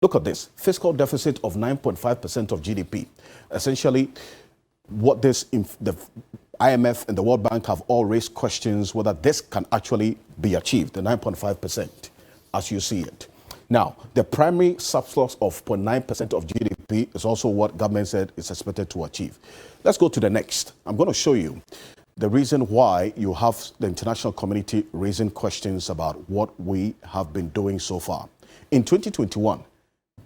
Look at this, fiscal deficit of 9.5% of GDP. Essentially, what the IMF and the World Bank have all raised questions whether this can actually be achieved, the 9.5%, as you see it. Now, the primary surplus of 0.9% of GDP is also what government said is expected to achieve. Let's go to the next. I'm going to show you the reason why you have the international community raising questions about what we have been doing so far. In 2021,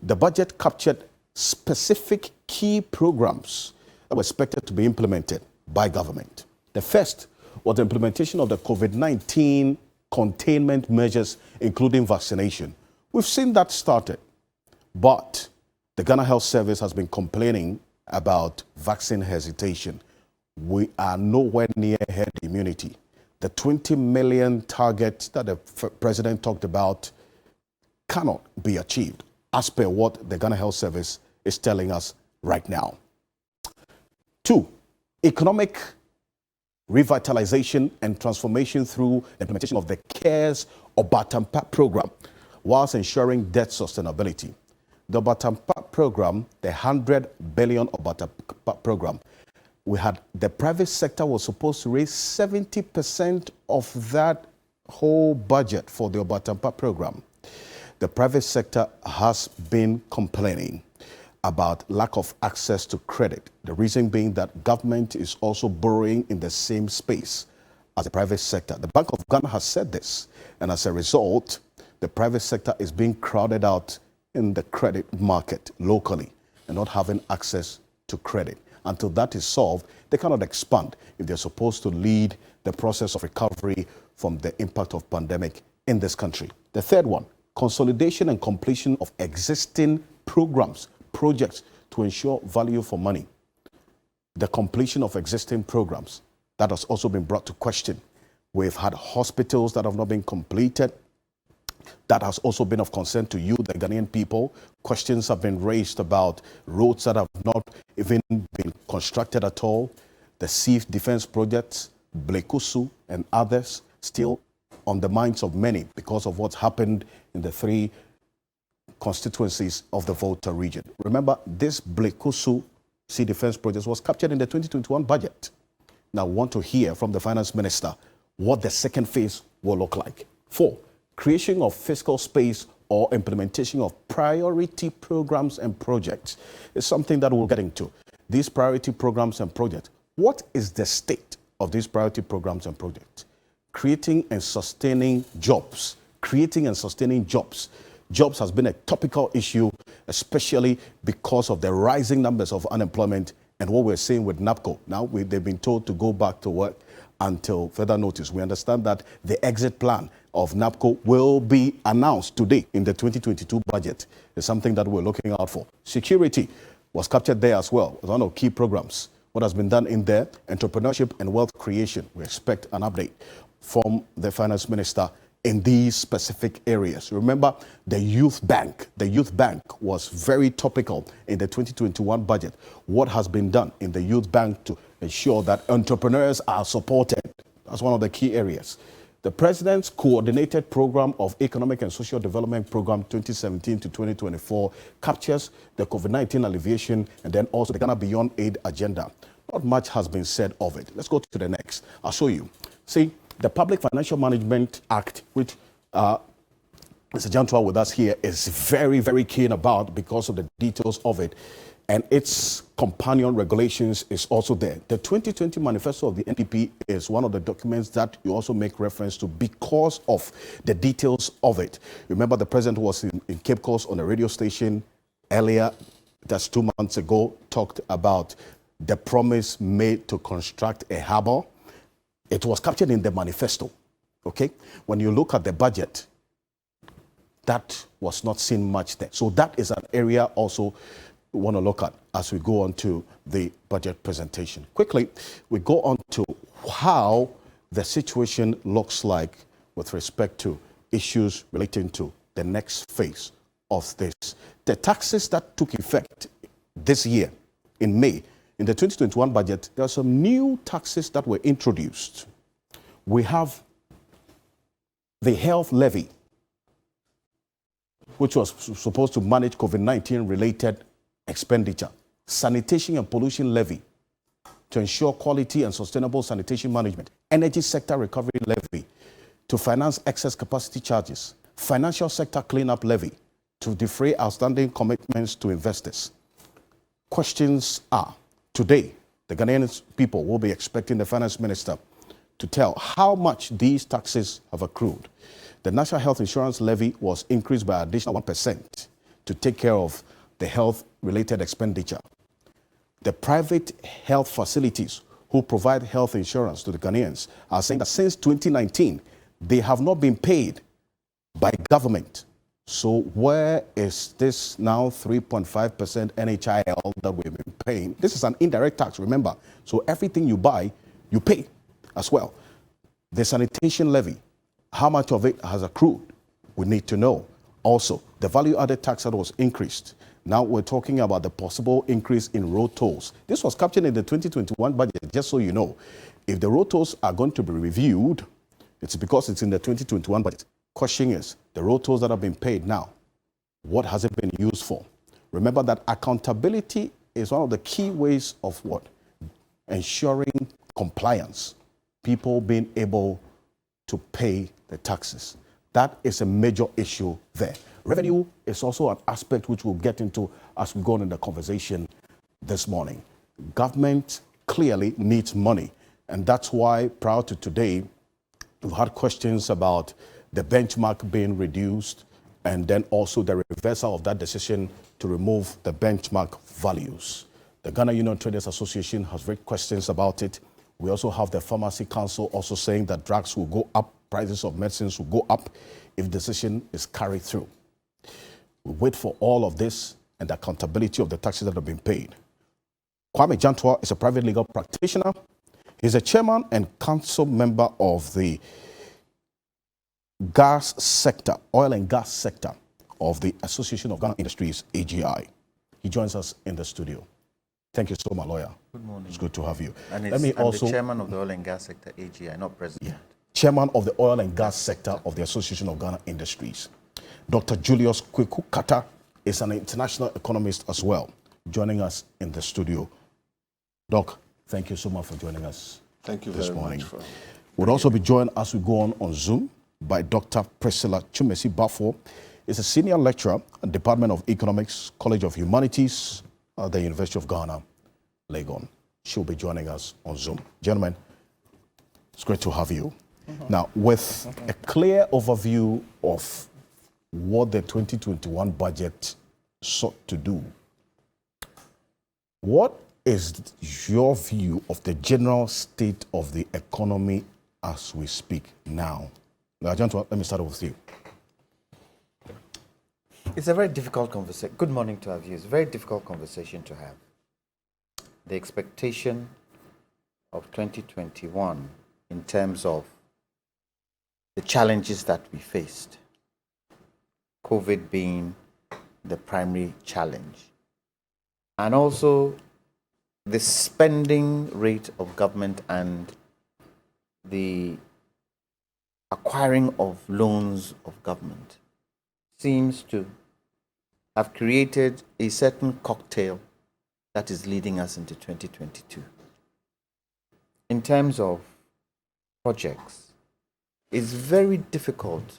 the budget captured specific key programs that were expected to be implemented by government. The first was the implementation of the COVID-19 containment measures, including vaccination. We've seen that started, but the Ghana Health Service has been complaining about vaccine hesitation. We are nowhere near herd immunity. The 20 million target that the president talked about cannot be achieved, as per what the Ghana Health Service is telling us right now. 2, economic revitalization and transformation through the implementation of the CARES Obatampa program, whilst ensuring debt sustainability. The Obatampa program, the 100 billion Obatampa program, the private sector was supposed to raise 70% of that whole budget for the Obatampa program. The private sector has been complaining about lack of access to credit. The reason being that government is also borrowing in the same space as the private sector. The Bank of Ghana has said this, and as a result, the private sector is being crowded out in the credit market locally and not having access to credit. Until that is solved, they cannot expand if they're supposed to lead the process of recovery from the impact of pandemic in this country. The third one, consolidation and completion of existing programs, projects to ensure value for money. The completion of existing programs, that has also been brought to question. We've had hospitals that have not been completed. That has also been of concern to you, the Ghanaian people. Questions have been raised about roads that have not even been constructed at all. The sea defense projects, Blekusu and others, still on the minds of many because of what's happened in the 3 constituencies of the Volta region. Remember, this Blekusu sea defense project was captured in the 2021 budget. Now, we want to hear from the finance minister what the second phase will look like. 4, creation of fiscal space or implementation of priority programs and projects is something that we'll get into. These priority programs and projects, what is the state of these priority programs and projects? Creating and sustaining jobs. Creating and sustaining jobs. Jobs has been a topical issue, especially because of the rising numbers of unemployment and what we're seeing with NAPCO. Now, they've been told to go back to work until further notice. We understand that the exit plan of NAPCO will be announced today in the 2022 budget. It's something that we're looking out for. Security was captured there as well. One of key programs. What has been done in there, entrepreneurship and wealth creation. We expect an update from the finance minister in these specific areas. Remember, the youth bank. The youth bank was very topical in the 2021 budget. What has been done in the youth bank to ensure that entrepreneurs are supported? That's one of the key areas. The President's Coordinated Program of Economic and Social Development Program 2017 to 2024 captures the COVID-19 alleviation and then also the Ghana Beyond Aid agenda. Not much has been said of it. Let's go to the next. I'll show you. See, the Public Financial Management Act, which Mr. Jantua with us here is very, very keen about because of the details of it. And its companion regulations is also there. The 2020 manifesto of the NPP is one of the documents that you also make reference to because of the details of it. Remember, the president was in Cape Coast on a radio station earlier, that's 2 months ago, talked about the promise made to construct a harbor. It was captured in the manifesto, okay? When you look at the budget, that was not seen much there. So that is an area also we want to look at as we go on to the budget presentation. Quickly, we go on to how the situation looks like with respect to issues relating to the next phase of this. The taxes that took effect this year in May, in the 2021 budget, there are some new taxes that were introduced. We have the health levy. which was supposed to manage COVID-19 related expenditure, sanitation and pollution levy to ensure quality and sustainable sanitation management, energy sector recovery levy to finance excess capacity charges, financial sector cleanup levy to defray outstanding commitments to investors. Questions are, today, the Ghanaian people will be expecting the finance minister to tell how much these taxes have accrued. The National Health Insurance Levy was increased by an additional 1% to take care of the health-related expenditure. The private health facilities who provide health insurance to the Ghanaians are saying that since 2019, they have not been paid by government. So where is this now 3.5% NHIL that we've been paying? This is an indirect tax, remember. So everything you buy, you pay as well. The sanitation levy, how much of it has accrued? We need to know. Also, the value-added tax that was increased. Now we're talking about the possible increase in road tolls. This was captured in the 2021 budget, just so you know. If the road tolls are going to be reviewed, it's because it's in the 2021 budget. Question is, the road tolls that have been paid now, what has it been used for? Remember that accountability is one of the key ways of what? Ensuring compliance. People being able to pay the taxes. That is a major issue there. Revenue is also an aspect which we'll get into as we go on in the conversation this morning. Government clearly needs money, and that's why prior to today, we've had questions about the benchmark being reduced and then also the reversal of that decision to remove the benchmark values. The Ghana Union Traders Association has raised questions about it. We also have the Pharmacy Council also saying that drugs will go up, prices of medicines will go up if decision is carried through. We wait for all of this and the accountability of the taxes that have been paid. Kwame Jantua is a private legal practitioner. He's a chairman and council member of the gas sector, oil and gas sector of the Association of Ghana Industries, AGI. He joins us in the studio. Thank you so much, lawyer. Good morning. It's good to have you. And I'm the chairman of the oil and gas sector, AGI, not president. Yeah. Chairman of the oil and gas sector of the Association of Ghana Industries. Dr. Julius Kweku Kata is an international economist as well, joining us in the studio. Doc, thank you so much for joining us. Thank you this very morning. much. We'll also be joined as we go on Zoom by Dr. Priscilla Chumesi Bafo. Is a senior lecturer at Department of Economics, College of Humanities at the University of Ghana, Legon. She'll be joining us on Zoom. Gentlemen, it's great to have you. Now, with a clear overview of what the 2021 budget sought to do, what is your view of the general state of the economy as we speak now? Now, John, let me start with you. It's a very difficult conversation. Good morning to our viewers. Very difficult conversation to have. The expectation of 2021 in terms of the challenges that we faced, COVID being the primary challenge, and also the spending rate of government and the acquiring of loans of government seems to have created a certain cocktail that is leading us into 2022. In terms of projects, it's very difficult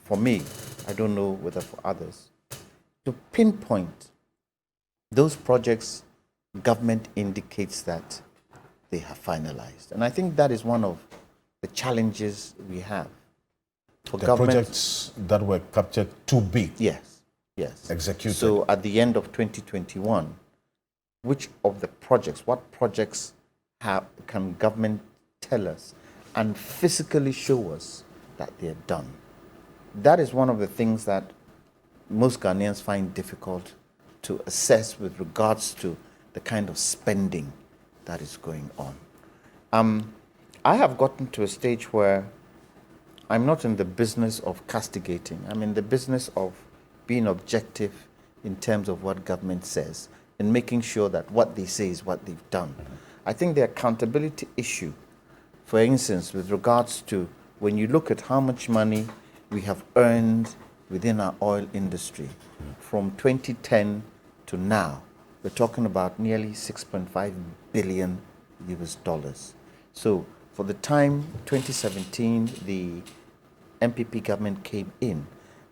for me, I don't know whether for others, to pinpoint those projects government indicates that they have finalized. And I think that is one of the challenges we have. For the government, projects that were captured to be yes, executed. So at the end of 2021, which of the projects, what projects can government tell us and physically show us that they're done? That is one of the things that most Ghanaians find difficult to assess with regards to the kind of spending that is going on. I have gotten to a stage where I'm not in the business of castigating. I'm in the business of being objective in terms of what government says and making sure that what they say is what they've done. I think the accountability issue, for instance, with regards to when you look at how much money we have earned within our oil industry. From 2010 to now, we're talking about nearly 6.5 billion US dollars. So for the time 2017, the MPP government came in,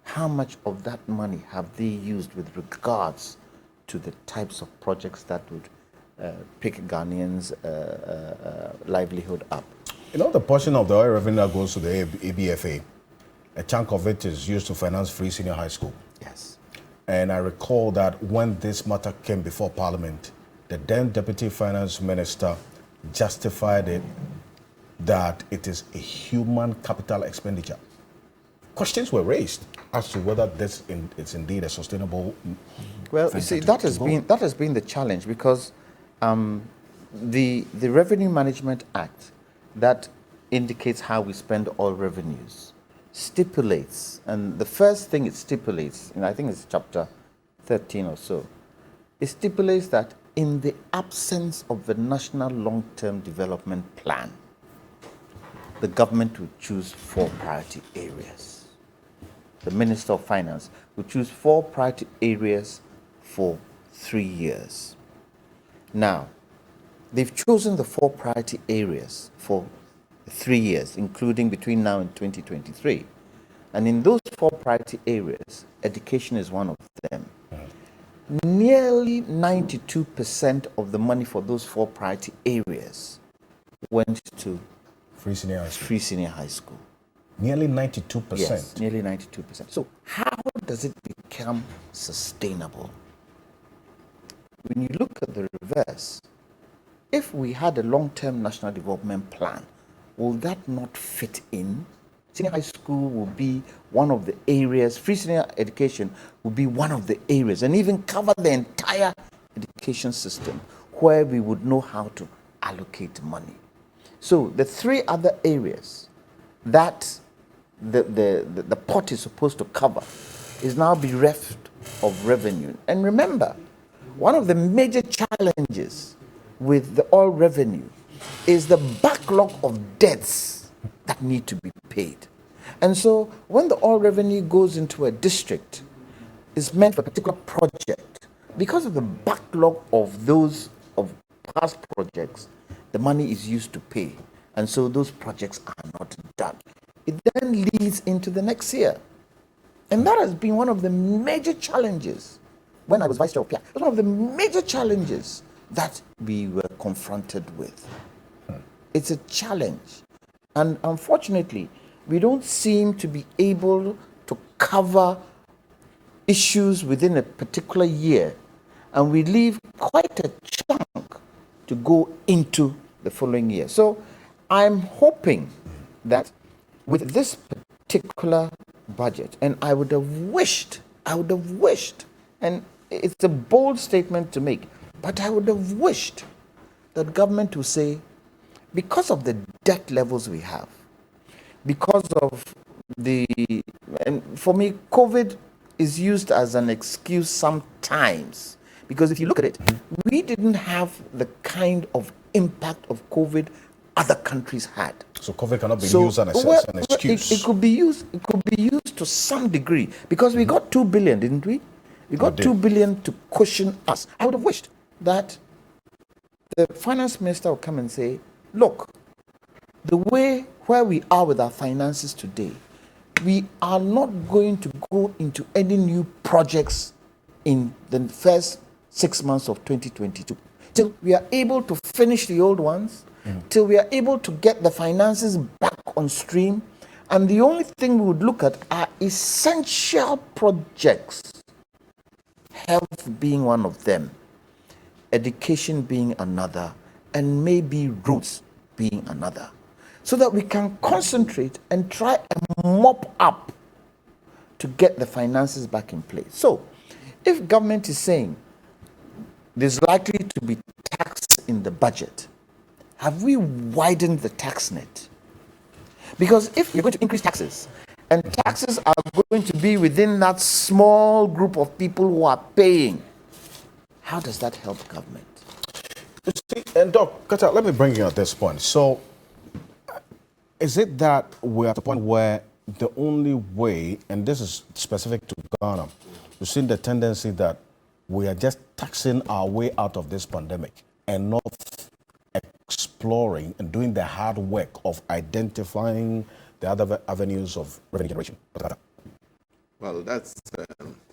how much of that money have they used with regards to the types of projects that would pick Ghanaians' livelihood up? You know, the portion of the oil revenue that goes to the ABFA, a chunk of it is used to finance free senior high school. Yes. And I recall that when this matter came before Parliament, the then Deputy Finance Minister justified it that it is a human capital expenditure. Questions were raised as to whether this is indeed a sustainable. Well, you see, that has been the challenge, because the Revenue Management Act that indicates how we spend all revenues stipulates, and the first thing it stipulates, and I think it's chapter 13 or so, it stipulates that in the absence of the National Long-Term Development Plan, the government will choose 4 priority areas. The Minister of Finance will choose 4 priority areas for 3 years. Now, they've chosen the 4 priority areas for 3 years, including between now and 2023. And in those 4 priority areas, education is one of them. Nearly 92% of the money for those 4 priority areas went to Free senior high school. Nearly 92%. Yes, nearly 92%. So how does it become sustainable? When you look at the reverse, if we had a long-term national development plan, will that not fit in? Senior high school will be one of the areas, free senior education will be one of the areas, and even cover the entire education system where we would know how to allocate money. So the 3 other areas that the pot is supposed to cover is now bereft of revenue. And remember, one of the major challenges with the oil revenue is the backlog of debts that need to be paid. And so when the oil revenue goes into a district, it's meant for a particular project. Because of the backlog of those of past projects, the money is used to pay. And so those projects are not done. It then leads into the next year. And that has been one of the major challenges when I was Vice Chair of PIA. It was one of the major challenges that we were confronted with. It's a challenge. And unfortunately, we don't seem to be able to cover issues within a particular year. And we leave quite a chunk to go into the following year. So I'm hoping that with this particular budget, and I would have wished, and it's a bold statement to make, but I would have wished that government would say, because of the debt levels we have, because of and for me, COVID is used as an excuse sometimes, because if you look at it, we didn't have the kind of impact of COVID other countries had. So COVID cannot be used as an excuse. It could be used. It could be used to some degree, because we got 2 billion, didn't we? We got 2 billion to cushion us. I would have wished that the finance minister would come and say, look, the way where we are with our finances today, we are not going to go into any new projects in the first 6 months of 2022 till we are able to finish the old ones, till we are able to get the finances back on stream. And the only thing we would look at are essential projects, health being one of them, education being another, and maybe roads being another, so that we can concentrate and try and mop up to get the finances back in place. So if government is saying there's likely to be tax in the budget, have we widened the tax net? Because if you're going to increase taxes, and taxes are going to be within that small group of people who are paying, how does that help government? You see, and Doc, Kata, let me bring you at this point. So, is it that we're at the point where the only way, and this is specific to Ghana, we've seen the tendency that we are just taxing our way out of this pandemic and not exploring and doing the hard work of identifying the other avenues of revenue generation? Well, that's,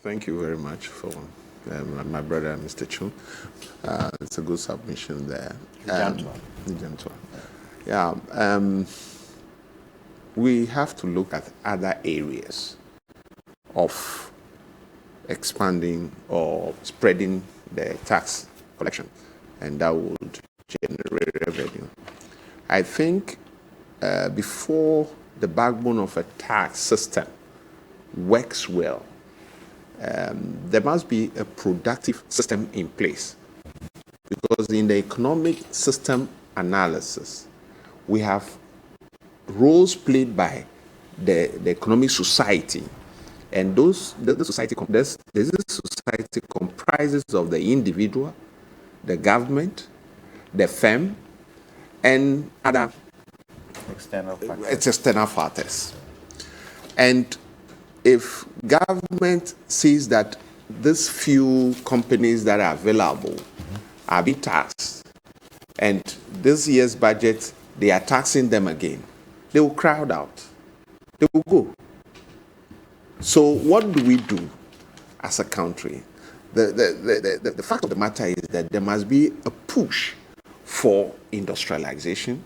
thank you very much for my brother, Mr. Chu. It's a good submission there. Yeah, we have to look at other areas of expanding or spreading the tax collection, and that would generate revenue. I think before the backbone of a tax system works well, there must be a productive system in place, because in the economic system analysis, we have roles played by the economic society, and the society comprises of the individual, the government, the firm, and other external factors. And if government sees that these few companies that are available are being taxed, and this year's budget, they are taxing them again, they will crowd out. They will go. So what do we do as a country? The fact of the matter is that there must be a push for industrialization,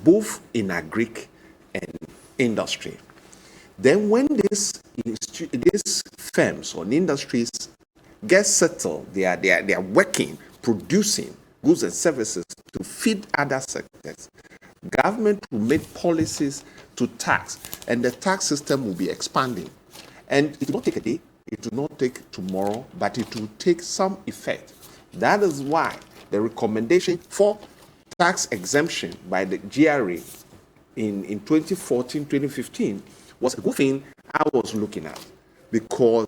both in agric and industry. Then when these firms or industries get settled, they are working, producing goods and services to feed other sectors, government will make policies to tax, and the tax system will be expanding. And it will not take a day, it will not take tomorrow, but it will take some effect. That is why the recommendation for tax exemption by the GRA in 2014, 2015 was a good thing I was looking at. Because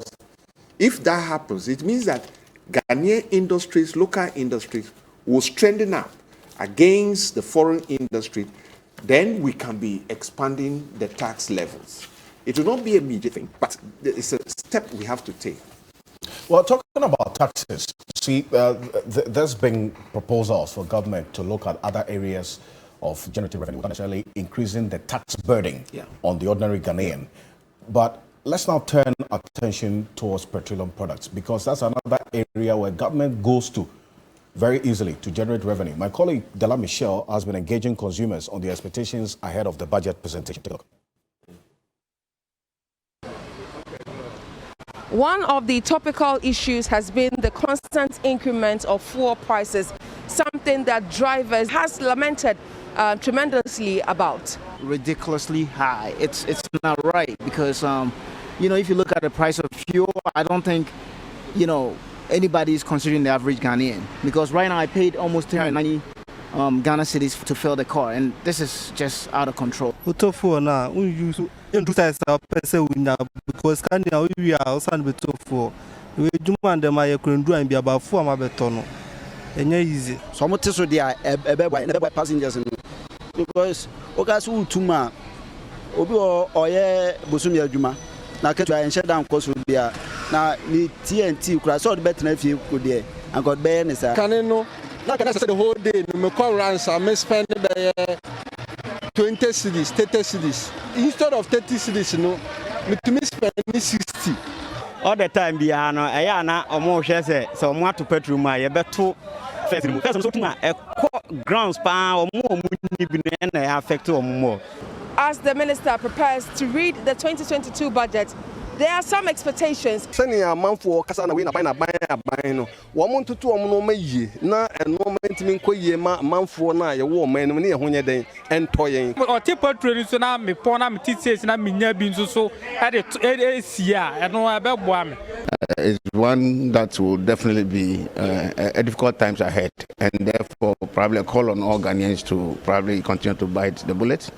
if that happens, it means that Ghanaian industries, local industries, will strengthen up against the foreign industry. Then we can be expanding the tax levels. It will not be a immediate thing, but it's a step we have to take. Well, talking about taxes, see, there's been proposals for government to look at other areas of generating revenue, not necessarily increasing the tax burden on the ordinary Ghanaian. But let's now turn attention towards petroleum products, because that's another area where government goes to very easily to generate revenue. My colleague, Dela Michelle, has been engaging consumers on the expectations ahead of the budget presentation. Take a look. One of the topical issues has been the constant increment of fuel prices, something that drivers has lamented tremendously about. Ridiculously high. It's not right, because if you look at the price of fuel, I don't think anybody is considering the average Ghanaian, because right now I paid almost 390 Ghana cedis to fill the car, and this is just out of control. Because Kenya we are also beto we demand them I can do and be about 4 mabetono. Easy. So much so they are passengers, because Okasu Tuma Obi or Busumi Juma. Now can try and shut down cost would be now the TNT crash all the better if you could there and got bareness. Can no, not can I say the whole day, no call runs, I may spend 20 cities, 30 cities. Instead of 30 cities, to me spend 60. All the time, Biano, Ayana, or more shares, so more to petrol, my better ground span or more affect or more. As the minister prepares to read the 2022 budget, there are some expectations. Sending a month for Casana win a bino. 1 month to 2 months, na and no maintenance month for now, a woman when you're day and toying. Or tipper tradition, me pona, teachers, and I'm being so at it, and no about one. It's one that will definitely be a difficult times ahead, and therefore probably a call on all Ghanaians to probably continue to bite the bullet,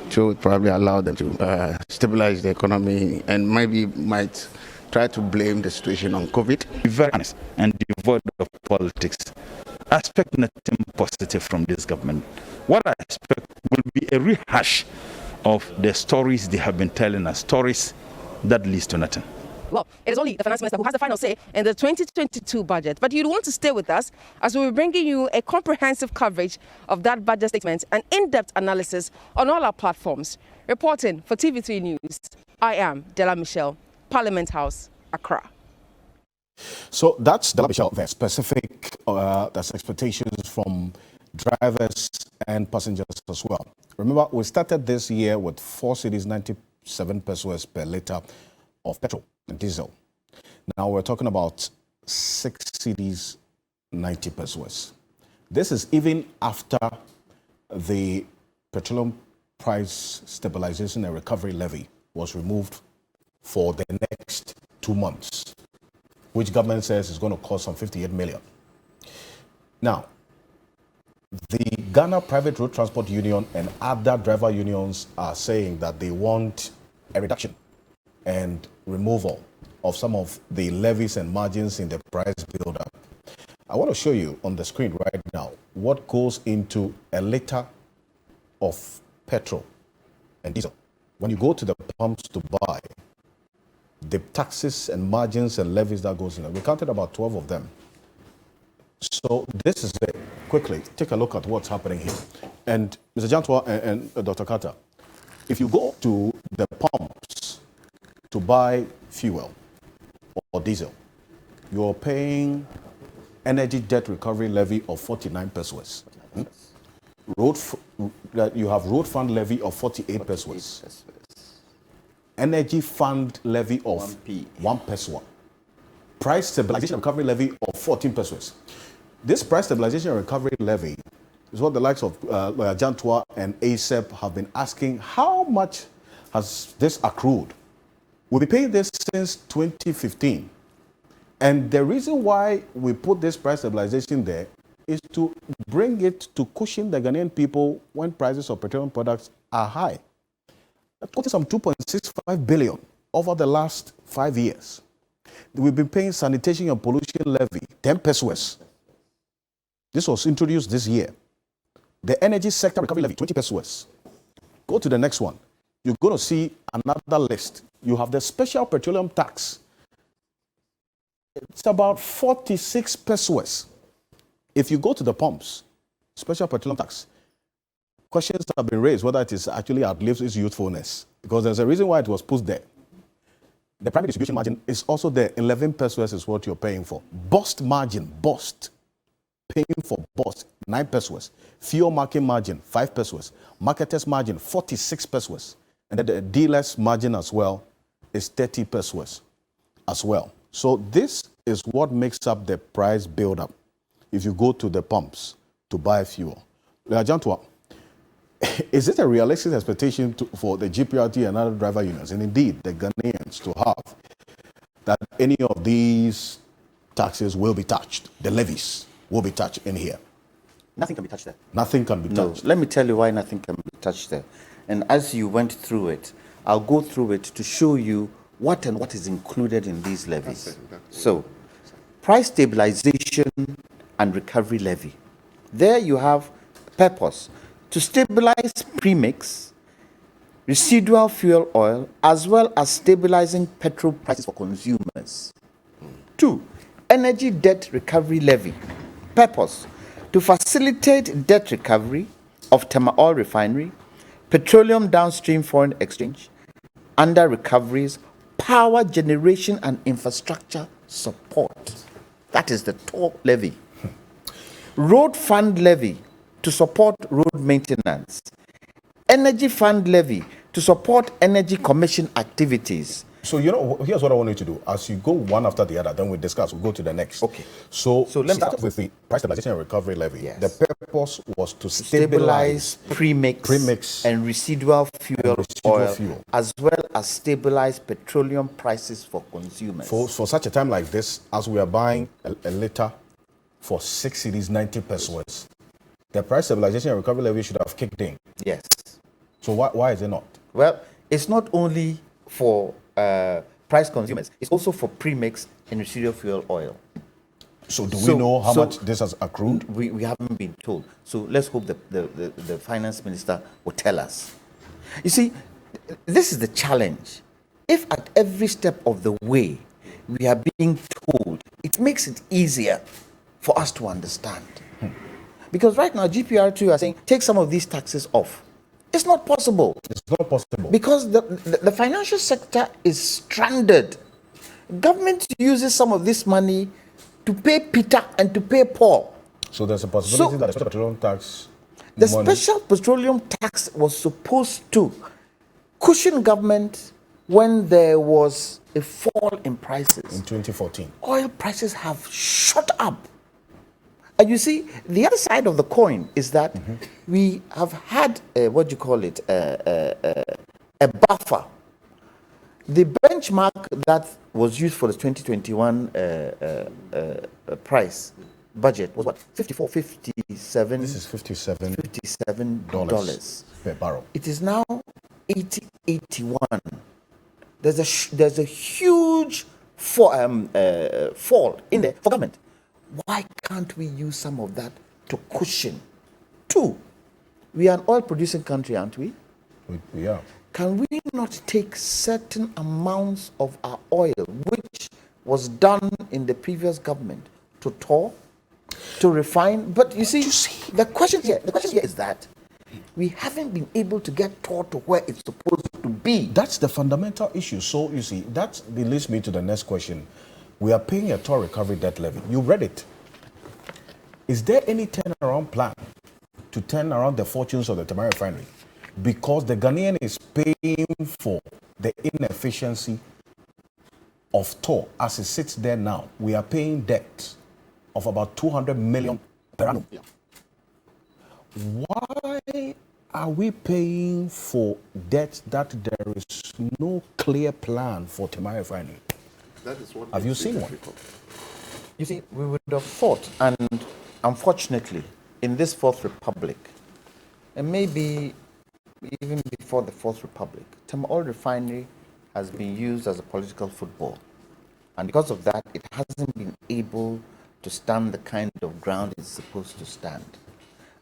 to probably allow them to stabilize the economy, and maybe might try to blame the situation on COVID. Be very honest and devoid of politics. I expect nothing positive from this government. What I expect will be a rehash of the stories they have been telling us, stories that leads to nothing. Well, it is only the finance minister who has the final say in the 2022 budget. But you'd want to stay with us as we'll be bringing you a comprehensive coverage of that budget statement and in-depth analysis on all our platforms. Reporting for TV3 News, I am Della Michelle, Parliament House, Accra. So that's Della Michelle. There's specific that's expectations from drivers and passengers as well. Remember, we started this year with 4 cedis 97 pesos per litre of petrol and diesel. Now we're talking about 6 cedis 90 pesos. This is even after the petroleum price stabilization and recovery levy was removed for the next 2 months, which government says is going to cost some 58 million. Now, the Ghana Private Road Transport Union and other driver unions are saying that they want a reduction and removal of some of the levies and margins in the price build-up. I want to show you on the screen right now what goes into a litre of petrol and diesel. When you go to the pumps to buy, the taxes and margins and levies that goes in there, we counted about 12 of them. So this is it. Quickly, take a look at what's happening here. And Mr. Jantua and Dr. Carter, if you go to the pumps to buy fuel or diesel, you're paying energy debt recovery levy of 49 pesos. You have road fund levy of 48 pesos. Energy fund levy of 1 peso. Price stabilization recovery levy of 14 pesos. This price stabilization and recovery levy is what the likes of Jantua and ASEP have been asking. How much has this accrued? We'll be paying this since 2015. And the reason why we put this price stabilization there is to bring it to cushion the Ghanaian people when prices of petroleum products are high. That cost some 2.65 billion over the last 5 years. We've been paying sanitation and pollution levy, 10 pesos. This was introduced this year. The energy sector recovery levy, 20 pesos. Go to the next one. You're going to see another list. You have the special petroleum tax. It's about 46 pesos. If you go to the pumps, special petroleum tax, questions have been raised whether it is actually outlives its usefulness, because there's a reason why it was put there. The private distribution margin is also there. 11 pesos is what you're paying for. Burst margin, burst. Paying for burst, 9 pesos. Fuel market margin, 5 pesos. Marketers margin, 46 pesos. And then the dealers margin as well is 30 pesos as well. So this is what makes up the price build-up if you go to the pumps to buy fuel. Jantua, is it a realistic expectation for the GPRT and other driver unions, and indeed the Ghanaians, to have that any of these taxes will be touched, the levies will be touched in here? Nothing can be touched there. Nothing can be touched. No, let me tell you why nothing can be touched there. And as you went through it, I'll go through it to show you what is included in these levies. So, price stabilization and recovery levy. There you have purpose to stabilize premix, residual fuel oil, as well as stabilizing petrol prices for consumers. 2, energy debt recovery levy. Purpose to facilitate debt recovery of Tema Oil Refinery, petroleum downstream foreign exchange, under recoveries, power generation and infrastructure support. That is the top levy. Road fund levy to support road maintenance. Energy fund levy to support energy commission activities. So, here's what I want you to do. As you go one after the other, then we discuss. We'll go to the next. Okay. So let's start with the price stabilization and recovery levy. Yes. The purpose was to stabilize premix and residual fuel oil, as well as stabilize petroleum prices for consumers. For such a time like this, as we are buying a litre for 6 cedis 90 pesos, the price stabilization and recovery levy should have kicked in. Yes. So why is it not? Well, it's not only for price consumers, it's also for premix and residual fuel oil. So do we know how much this has accrued? We haven't been told. So let's hope the finance minister will tell us. You see, this is the challenge. If at every step of the way we are being told, it makes it easier for us to understand. Because right now, GPR2 are saying, take some of these taxes off. It's not possible. It's not possible. Because the financial sector is stranded. Government uses some of this money to pay Peter and to pay Paul. So there's a possibility that the special petroleum tax... The special petroleum tax was supposed to cushion government when there was a fall in prices. In 2014. Oil prices have shot up. And you see, the other side of the coin is that we have had, a buffer. The benchmark that was used for the 2021 price budget was what? 57. This is $57 per barrel. It is now 81. There's a huge fall in there for government. Why can't we use some of that to cushion? Two, we are an oil-producing country, aren't we? We are. Can we not take certain amounts of our oil, which was done in the previous government, to tour, to refine? But you see, the question here is that we haven't been able to get tour to where it's supposed to be. That's the fundamental issue. So you see, that leads me to the next question. We are paying a toll recovery debt levy. You read it. Is there any turnaround plan to turn around the fortunes of the Tamale refinery? Because the Ghanaian is paying for the inefficiency of toll as it sits there now. We are paying debt of about 200 million per annum. Why are we paying for debt that there is no clear plan for Tamale refinery? That is what have you seen one? You see, we would have thought, and unfortunately, in this Fourth Republic, and maybe even before the Fourth Republic, Tamale refinery has been used as a political football. And because of that, it hasn't been able to stand the kind of ground it's supposed to stand.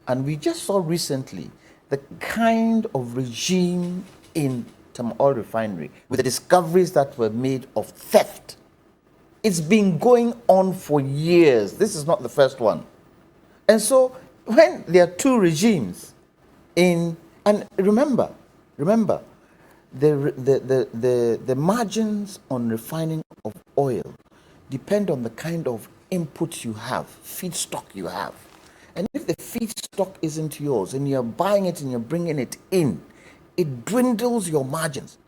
And we just saw recently the kind of regime in Tamale refinery with the discoveries that were made of theft. It's been going on for years. This is not the first one. And so when there are two regimes in, and remember, the margins on refining of oil depend on the kind of input you have, feedstock you have. And if the feedstock isn't yours and you're buying it and you're bringing it in, it dwindles your margins.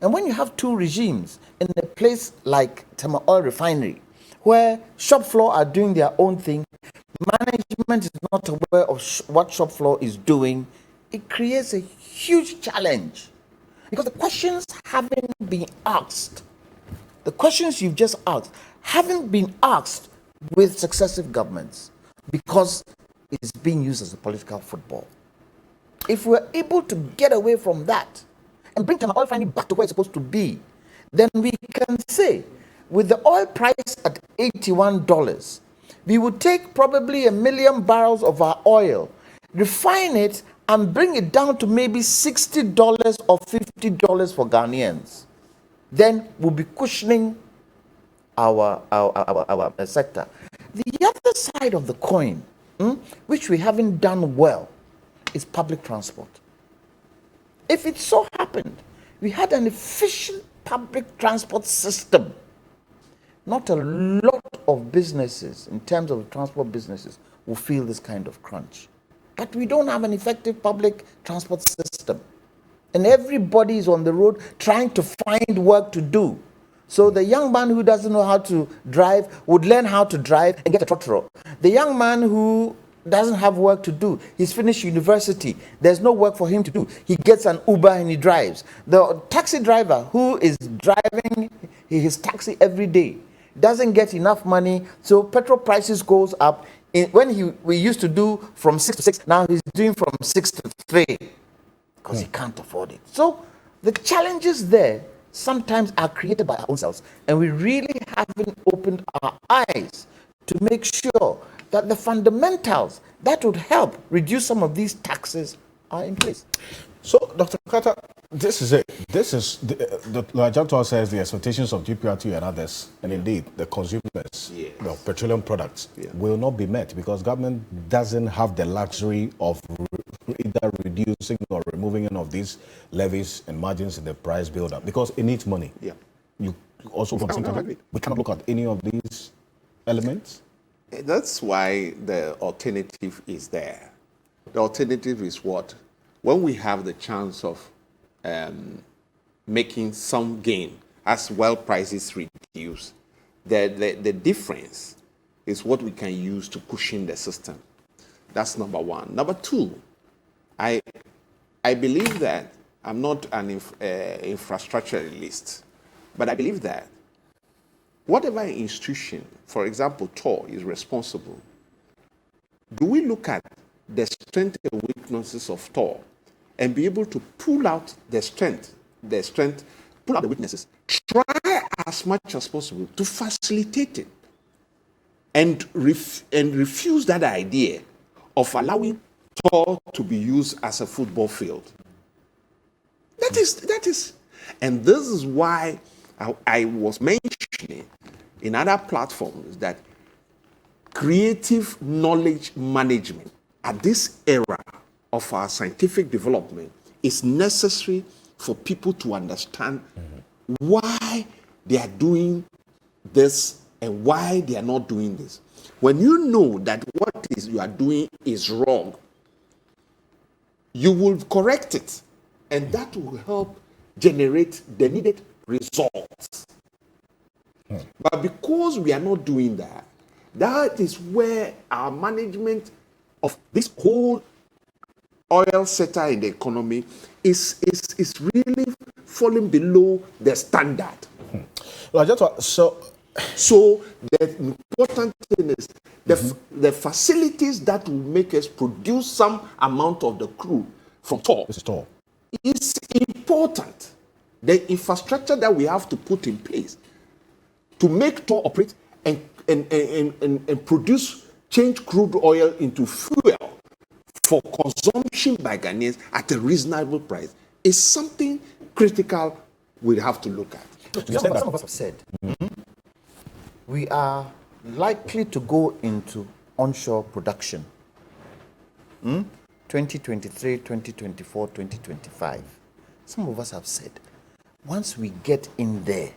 And when you have two regimes in a place like Tamale refinery, where shop floor are doing their own thing, management is not aware of what shop floor is doing, it creates a huge challenge. Because the questions haven't been asked. The questions you've just asked haven't been asked with successive governments because it's being used as a political football. If we're able to get away from that and bring Tamale oil refinery back to where it's supposed to be, then we can say, with the oil price at $81, we would take probably 1 million barrels of our oil, refine it, and bring it down to maybe $60 or $50 for Ghanaians. Then we'll be cushioning our sector. The other side of the coin, which we haven't done well, is public transport. If it so happened we had an efficient public transport system, not a lot of businesses, in terms of transport businesses, will feel this kind of crunch. But we don't have an effective public transport system. And everybody is on the road trying to find work to do. So the young man who doesn't know how to drive would learn how to drive and get a trotro. The young man who doesn't have work to do, he's finished university, there's no work for him to do, he gets an Uber and he drives. The taxi driver who is driving his taxi every day doesn't get enough money, so petrol prices goes up. When we used to do from 6 to 6, now he's doing from 6 to 3 because he can't afford it. So the challenges there sometimes are created by our own selves, and we really haven't opened our eyes to make sure that the fundamentals that would help reduce some of these taxes are in place. So, Dr. Carter, this is it. This is, like Jantor says, the expectations of GPRT and others, and indeed the consumers of petroleum products will not be met because government doesn't have the luxury of either reducing or removing any of these levies and margins in the price build-up because it needs money. Yeah. You also, for the same time, we cannot look at any of these elements. That's why the alternative is there. The alternative is what? When we have the chance of making some gain as well prices reduce, the difference is what we can use to cushion the system. That's number one. Number two, I believe that I'm not an infrastructuralist, but I believe that whatever institution, for example, TOR, is responsible, do we look at the strengths and weaknesses of TOR and be able to pull out the strength, pull out the weaknesses, try as much as possible to facilitate it and refuse that idea of allowing TOR to be used as a football field. That is, and this is why I was mentioning in other platforms that creative knowledge management at this era of our scientific development is necessary for people to understand why they are doing this and why they are not doing this. When you know that what you are doing is wrong, you will correct it, and that will help generate the needed results. But because we are not doing that, that is where our management of this whole oil sector in the economy is really falling below the standard. So the important thing is the facilities that will make us produce some amount of the crude from TOR is important. The infrastructure that we have to put in place to make TOR operate and produce, change crude oil into fuel for consumption by Ghanaians at a reasonable price is something critical we have to look at. Some of us have said we are likely to go into onshore production 2023, 2024, 2025. Some of us have said once we get in there,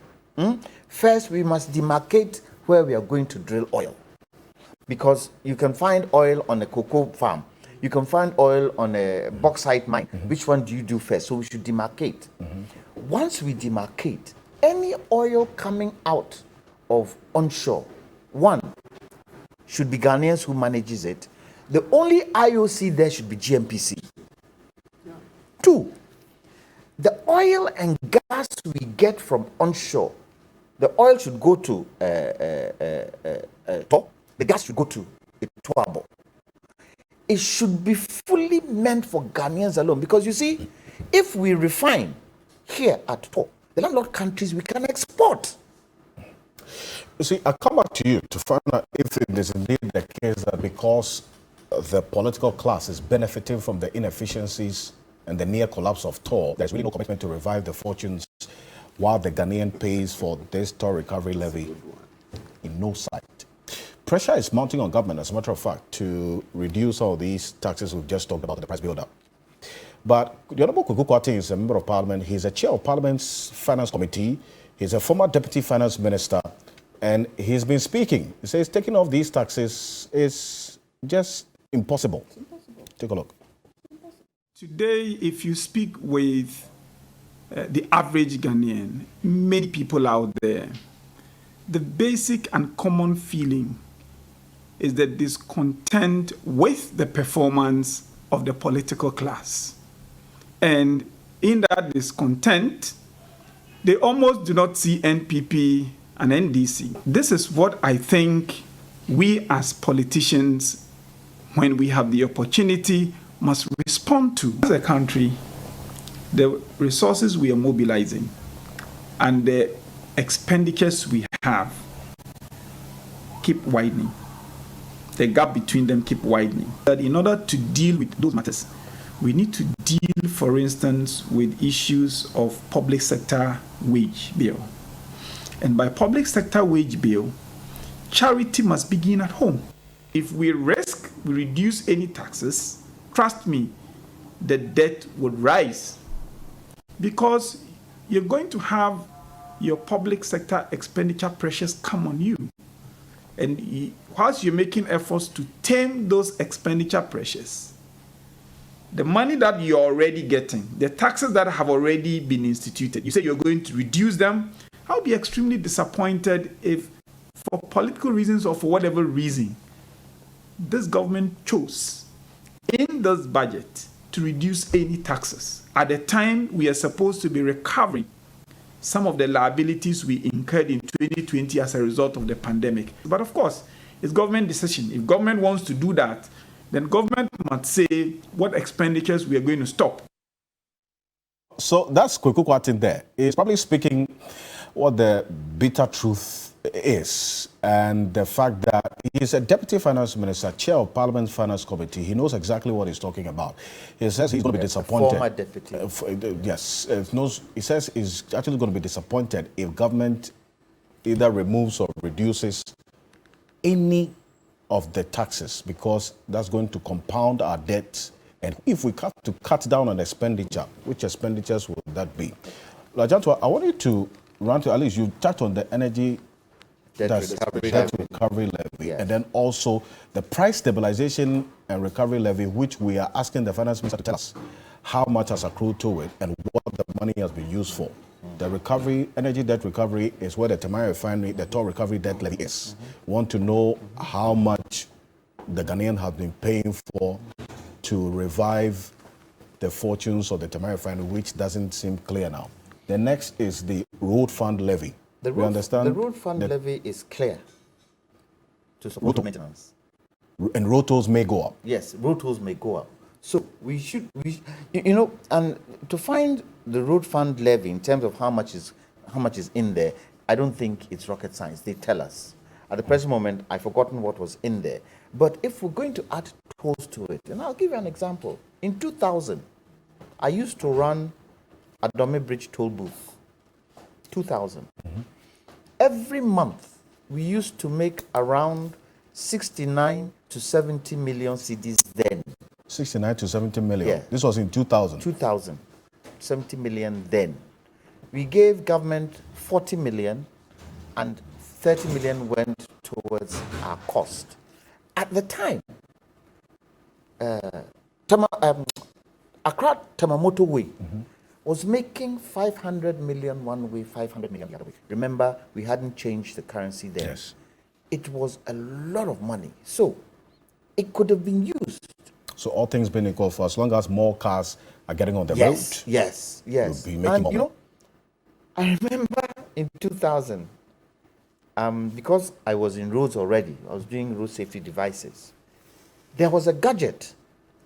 first we must demarcate where we are going to drill oil, because you can find oil on a cocoa farm, you can find oil on a bauxite mine. Which one do you do first? So we should demarcate. Once we demarcate, any oil coming out of onshore, one, should be Ghanaians who manages it. The only IOC there should be GMPC. Two, the oil and gas we get from onshore, the oil should go to TOR, the gas should go to Etoabo. It should be fully meant for Ghanaians alone, because you see, if we refine here at TOR, the landlord countries, we can export. You see, I come back to you to find out if it is indeed the case that because the political class is benefiting from the inefficiencies and the near collapse of TOR, there's really no commitment to revive the fortunes while the Ghanaian pays for this TOR recovery levy in no sight. Pressure is mounting on government, as a matter of fact, to reduce all these taxes we've just talked about, the price build-up. But the Honorable Kuku Kwati is a member of parliament. He's a chair of parliament's finance committee. He's a former deputy finance minister, and he's been speaking. He says taking off these taxes is just impossible. Take a look. Today, if you speak with the average Ghanaian, many people out there, the basic and common feeling is the discontent with the performance of the political class. And in that discontent, they almost do not see NPP and NDC. This is what I think we as politicians, when we have the opportunity, must respond to. As a country, the resources we are mobilizing and the expenditures we have keep widening. The gap between them keep widening. But in order to deal with those matters, we need to deal, for instance, with issues of public sector wage bill. And by public sector wage bill, charity must begin at home. If we reduce any taxes, trust me, the debt would rise, because you're going to have your public sector expenditure pressures come on you. And whilst you're making efforts to tame those expenditure pressures, the money that you're already getting, the taxes that have already been instituted, you say you're going to reduce them. I'll be extremely disappointed if, for political reasons or for whatever reason, this government chose in this budget to reduce any taxes at the time we are supposed to be recovering some of the liabilities we incurred in 2020 as a result of the pandemic. But of course, it's government decision. If government wants to do that, then government must say what expenditures we are going to stop. So that's Kweku Kwatin there. He's probably speaking what the bitter truth is, and the fact that he's a deputy finance minister, chair of Parliament's Finance Committee. He knows exactly what he's talking about. He says he's going to be disappointed. Former deputy. Yes. He says he's actually going to be disappointed if government either removes or reduces any of the taxes, because that's going to compound our debts. And if we have to cut down on expenditure, which expenditures would that be? Lajantua, I want you to run to, at least you touched on the energy debt recovery levy, yes, and then also the price stabilization and recovery levy, which we are asking the finance minister to tell us how much has accrued to it and what the money has been used for. The recovery, energy debt recovery, is where the Tamari refinery, the toll recovery debt levy is. Want to know how much the Ghanaian have been paying for to revive the fortunes of the Tamari refinery, which doesn't seem clear now. The next is the road fund levy. The road fund levy is clear to support maintenance. And road tolls may go up. Yes, road tolls may go up. So and to find the road fund levy in terms of how much is in there, I don't think it's rocket science. They tell us. At the present moment, I've forgotten what was in there. But if we're going to add tolls to it, and I'll give you an example. In 2000, I used to run a Dome Bridge toll booth. 2000. Mm-hmm. Every month, we used to make around 69 to 70 million cedis then. 69 to 70 million? Yeah. This was in 2000? 2000. 70 million then. We gave government 40 million and 30 million went towards our cost. At the time, Accra Tamamoto Way, mm-hmm, was making 500 million one way, 500 million the other way. Remember, we hadn't changed the currency then. Yes. It was a lot of money. So it could have been used. So all things being equal, for as long as more cars are getting on the road, yes. You'll be making more. I remember in 2000, because I was in roads already, I was doing road safety devices. There was a gadget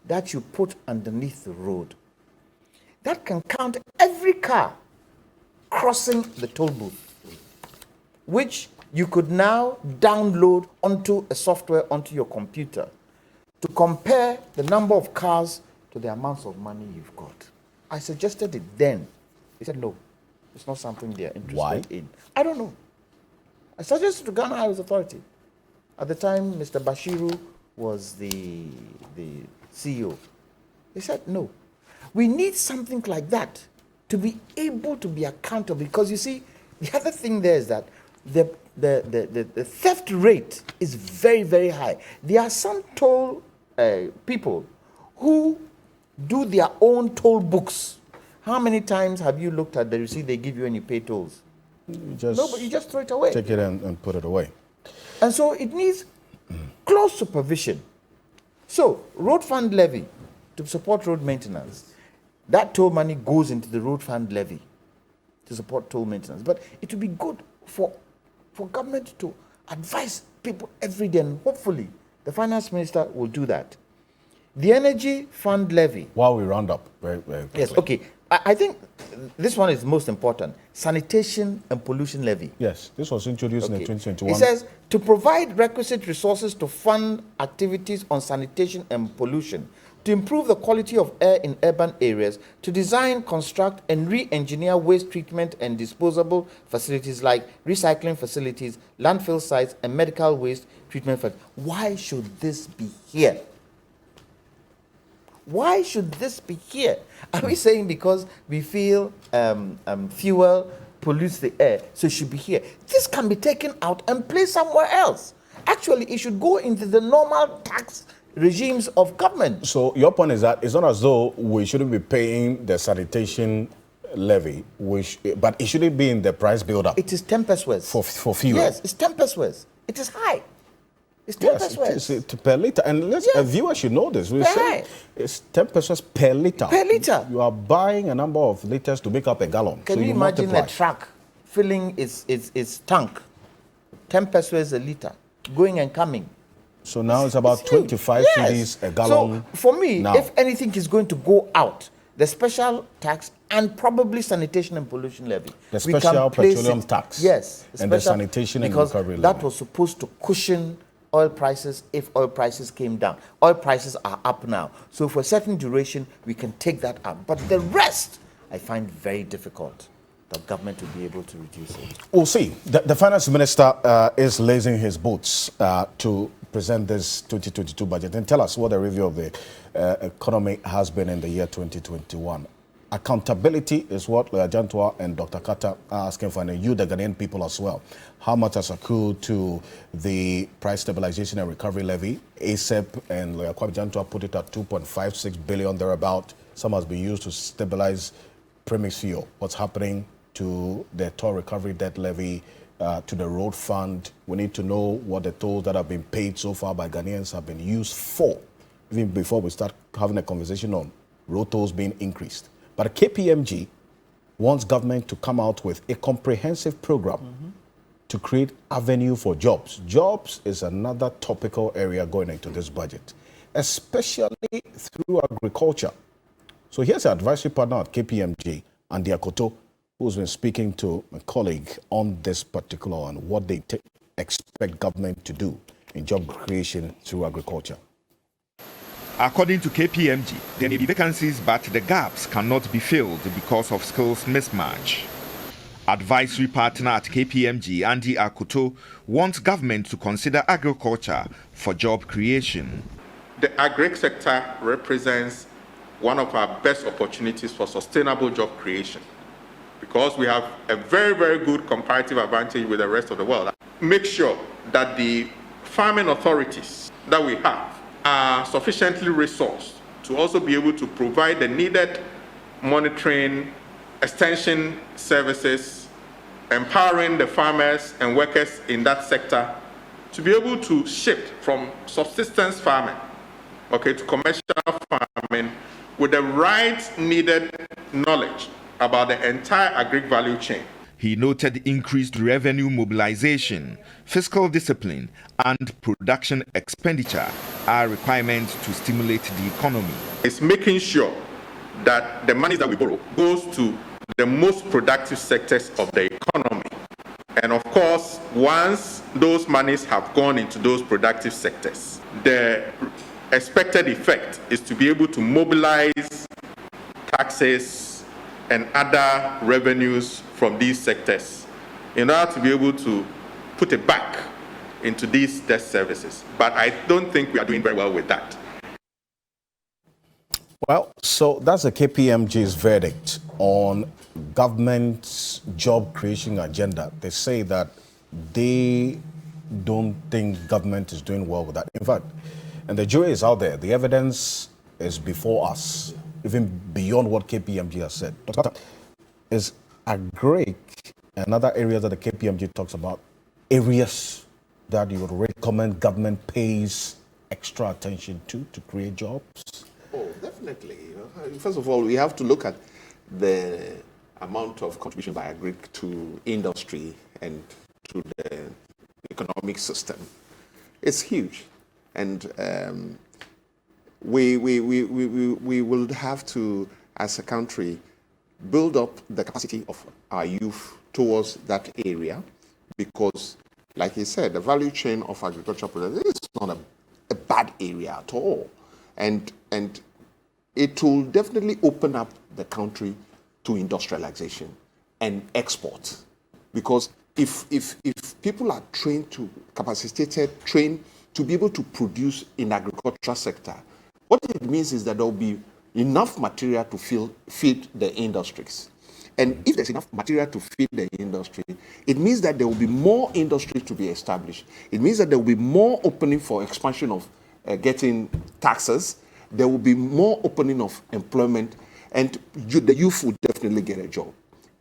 that you put underneath the road that can count every car crossing the toll booth, which you could now download onto a software onto your computer to compare the number of cars to the amounts of money you've got. I suggested it then. They said, no, it's not something they're interested in. I don't know. I suggested to Ghana Highways Authority. At the time, Mr. Bashiru was the CEO. They said, no. We need something like that to be able to be accountable. Because you see, the other thing there is that the theft rate is very, very high. There are some toll people who do their own toll books. How many times have you looked at the receipt they give you when you pay tolls? No, but you just throw it away. Take it and put it away. And so it needs close supervision. So, road fund levy to support road maintenance. That toll money goes into the road fund levy to support toll maintenance. But it would be good for government to advise people every day, and hopefully the finance minister will do that. The energy fund levy. While we round up, very quickly. Yes, okay. I think this one is most important. Sanitation and pollution levy. Yes, this was introduced in 2021. It says to provide requisite resources to fund activities on sanitation and pollution to improve the quality of air in urban areas, to design, construct, and re-engineer waste treatment and disposable facilities like recycling facilities, landfill sites, and medical waste treatment facilities. Why should this be here? Why should this be here? Are we saying because we feel fuel pollutes the air, so it should be here? This can be taken out and placed somewhere else. Actually, it should go into the normal tax regimes of government. So your point is that it's not as though we shouldn't be paying the sanitation levy, but it shouldn't be in the price buildup. It is 10 pesos for fuel. Yes, it's 10 pesos. It is high. It's 10 pesos. It's per liter. And a viewer should know this. We say it's 10 pesos per liter. Per liter. You are buying a number of liters to make up a gallon. Can you imagine multiply. A truck filling its tank, 10 pesos a liter, going and coming? So now it's about 25 cedis a gallon. So for me, if anything is going to go out, the special tax and probably sanitation and pollution levy. The special petroleum tax. Yes. And the sanitation and recovery levy. That was supposed to cushion oil prices if oil prices came down. Oil prices are up now. So for a certain duration, we can take that up. But the rest, I find very difficult. The government will be able to reduce it. We'll see. The finance minister is lacing his boots to present this 2022 budget and tell us what the review of the economy has been in the year 2021. Accountability is what Lawyer Jantua and Dr. Carter are asking for, and you, the Ghanaian people, as well. How much has accrued to the price stabilization and recovery levy? ASEP and Lawyer Jantua put it at 2.56 billion thereabout. Some has been used to stabilize premise fuel. What's happening to the toll recovery debt levy, to the road fund? We need to know what the tolls that have been paid so far by Ghanaians have been used for, even before we start having a conversation on road tolls being increased. But KPMG wants government to come out with a comprehensive program to create avenue for jobs. Jobs is another topical area going into this budget, especially through agriculture. So here's an advisory partner at KPMG, Andy Akoto, who's been speaking to a colleague on this particular one, what they expect government to do in job creation through agriculture. According to KPMG, there may be vacancies, but the gaps cannot be filled because of skills mismatch. Advisory partner at KPMG, Andy Akoto, wants government to consider agriculture for job creation. The agri sector represents one of our best opportunities for sustainable job creation because we have a very, very good comparative advantage with the rest of the world. Make sure that the farming authorities that we have are sufficiently resourced to also be able to provide the needed monitoring, extension services, empowering the farmers and workers in that sector to be able to shift from subsistence farming, to commercial farming with the right needed knowledge about the entire agri value chain. He noted increased revenue mobilization, fiscal discipline, and production expenditure are requirements to stimulate the economy. It's making sure that the money that we borrow goes to the most productive sectors of the economy. And of course, once those monies have gone into those productive sectors, the expected effect is to be able to mobilize taxes and other revenues from these sectors in order to be able to put it back into these debt services. But I don't think we are doing very well with that. Well, so that's the KPMG's verdict on government's job creation agenda. They say that they don't think government is doing well with that. In fact, and the jury is out there. The evidence is before us, even beyond what KPMG has said. Is agri another area that the KPMG talks about, areas that you would recommend government pays extra attention to create jobs? Oh, definitely. First of all, we have to look at the amount of contribution by agri to industry and to the economic system. It's huge. And we will have to, as a country, build up the capacity of our youth towards that area because, like he said, the value chain of agricultural products is not a bad area at all. And it will definitely open up the country to industrialization and export. Because if people are capacitated, trained to be able to produce in agricultural sector, what it means is that there will be enough material to feed the industries. And if there's enough material to feed the industry, it means that there will be more industry to be established. It means that there will be more opening for expansion of getting taxes. There will be more opening of employment, and the youth will definitely get a job.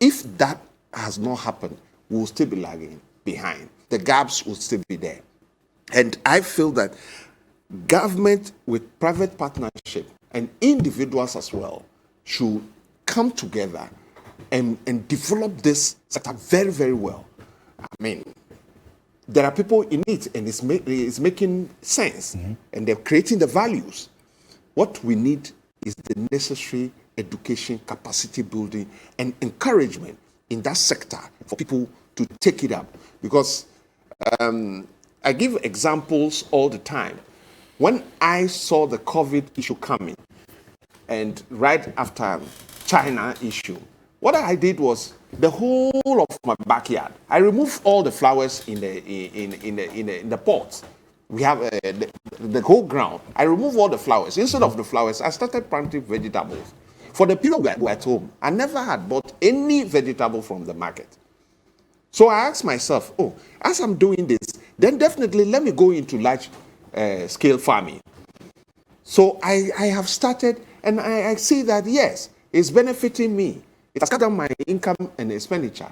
If that has not happened, we will still be lagging behind. The gaps will still be there. And I feel that government with private partnership and individuals as well should come together and develop this sector very, very well. I mean, there are people in it and it's making sense, and they're creating the values. What we need is the necessary education, capacity building, and encouragement in that sector for people to take it up. Because I give examples all the time. When I saw the COVID issue coming, and right after China issue, what I did was the whole of my backyard. I removed all the flowers in the pots. We have the whole ground. I removed all the flowers. Instead of the flowers, I started planting vegetables. For the period we were at home, I never had bought any vegetable from the market. So I asked myself, oh, as I'm doing this, then definitely let me go into large scale farming. So I have started, and I see that, yes, it's benefiting me. It has cut down my income and expenditure.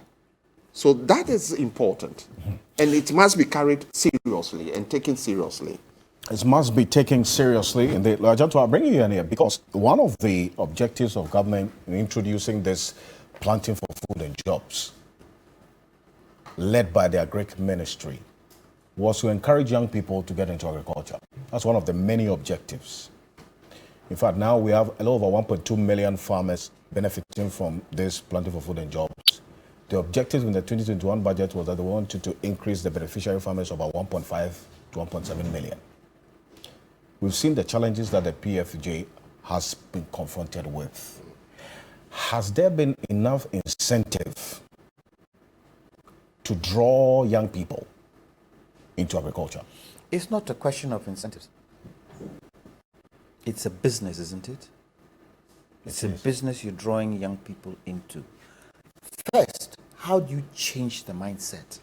So that is important. And it must be carried seriously and taken seriously. It must be taken seriously. And I'll bring you in here because one of the objectives of government in introducing this planting for food and jobs, led by the Agric Ministry, was to encourage young people to get into agriculture. That's one of the many objectives. In fact, now we have a little over 1.2 million farmers benefiting from this planting for food and jobs. The objective in the 2021 budget was that they wanted to increase the beneficiary farmers about 1.5 to 1.7 million. We've seen the challenges that the PFJ has been confronted with. Has there been enough incentive to draw young people into agriculture? It's not a question of incentives. It's a business, isn't it? It's a business you're drawing young people into. First, how do you change the mindset?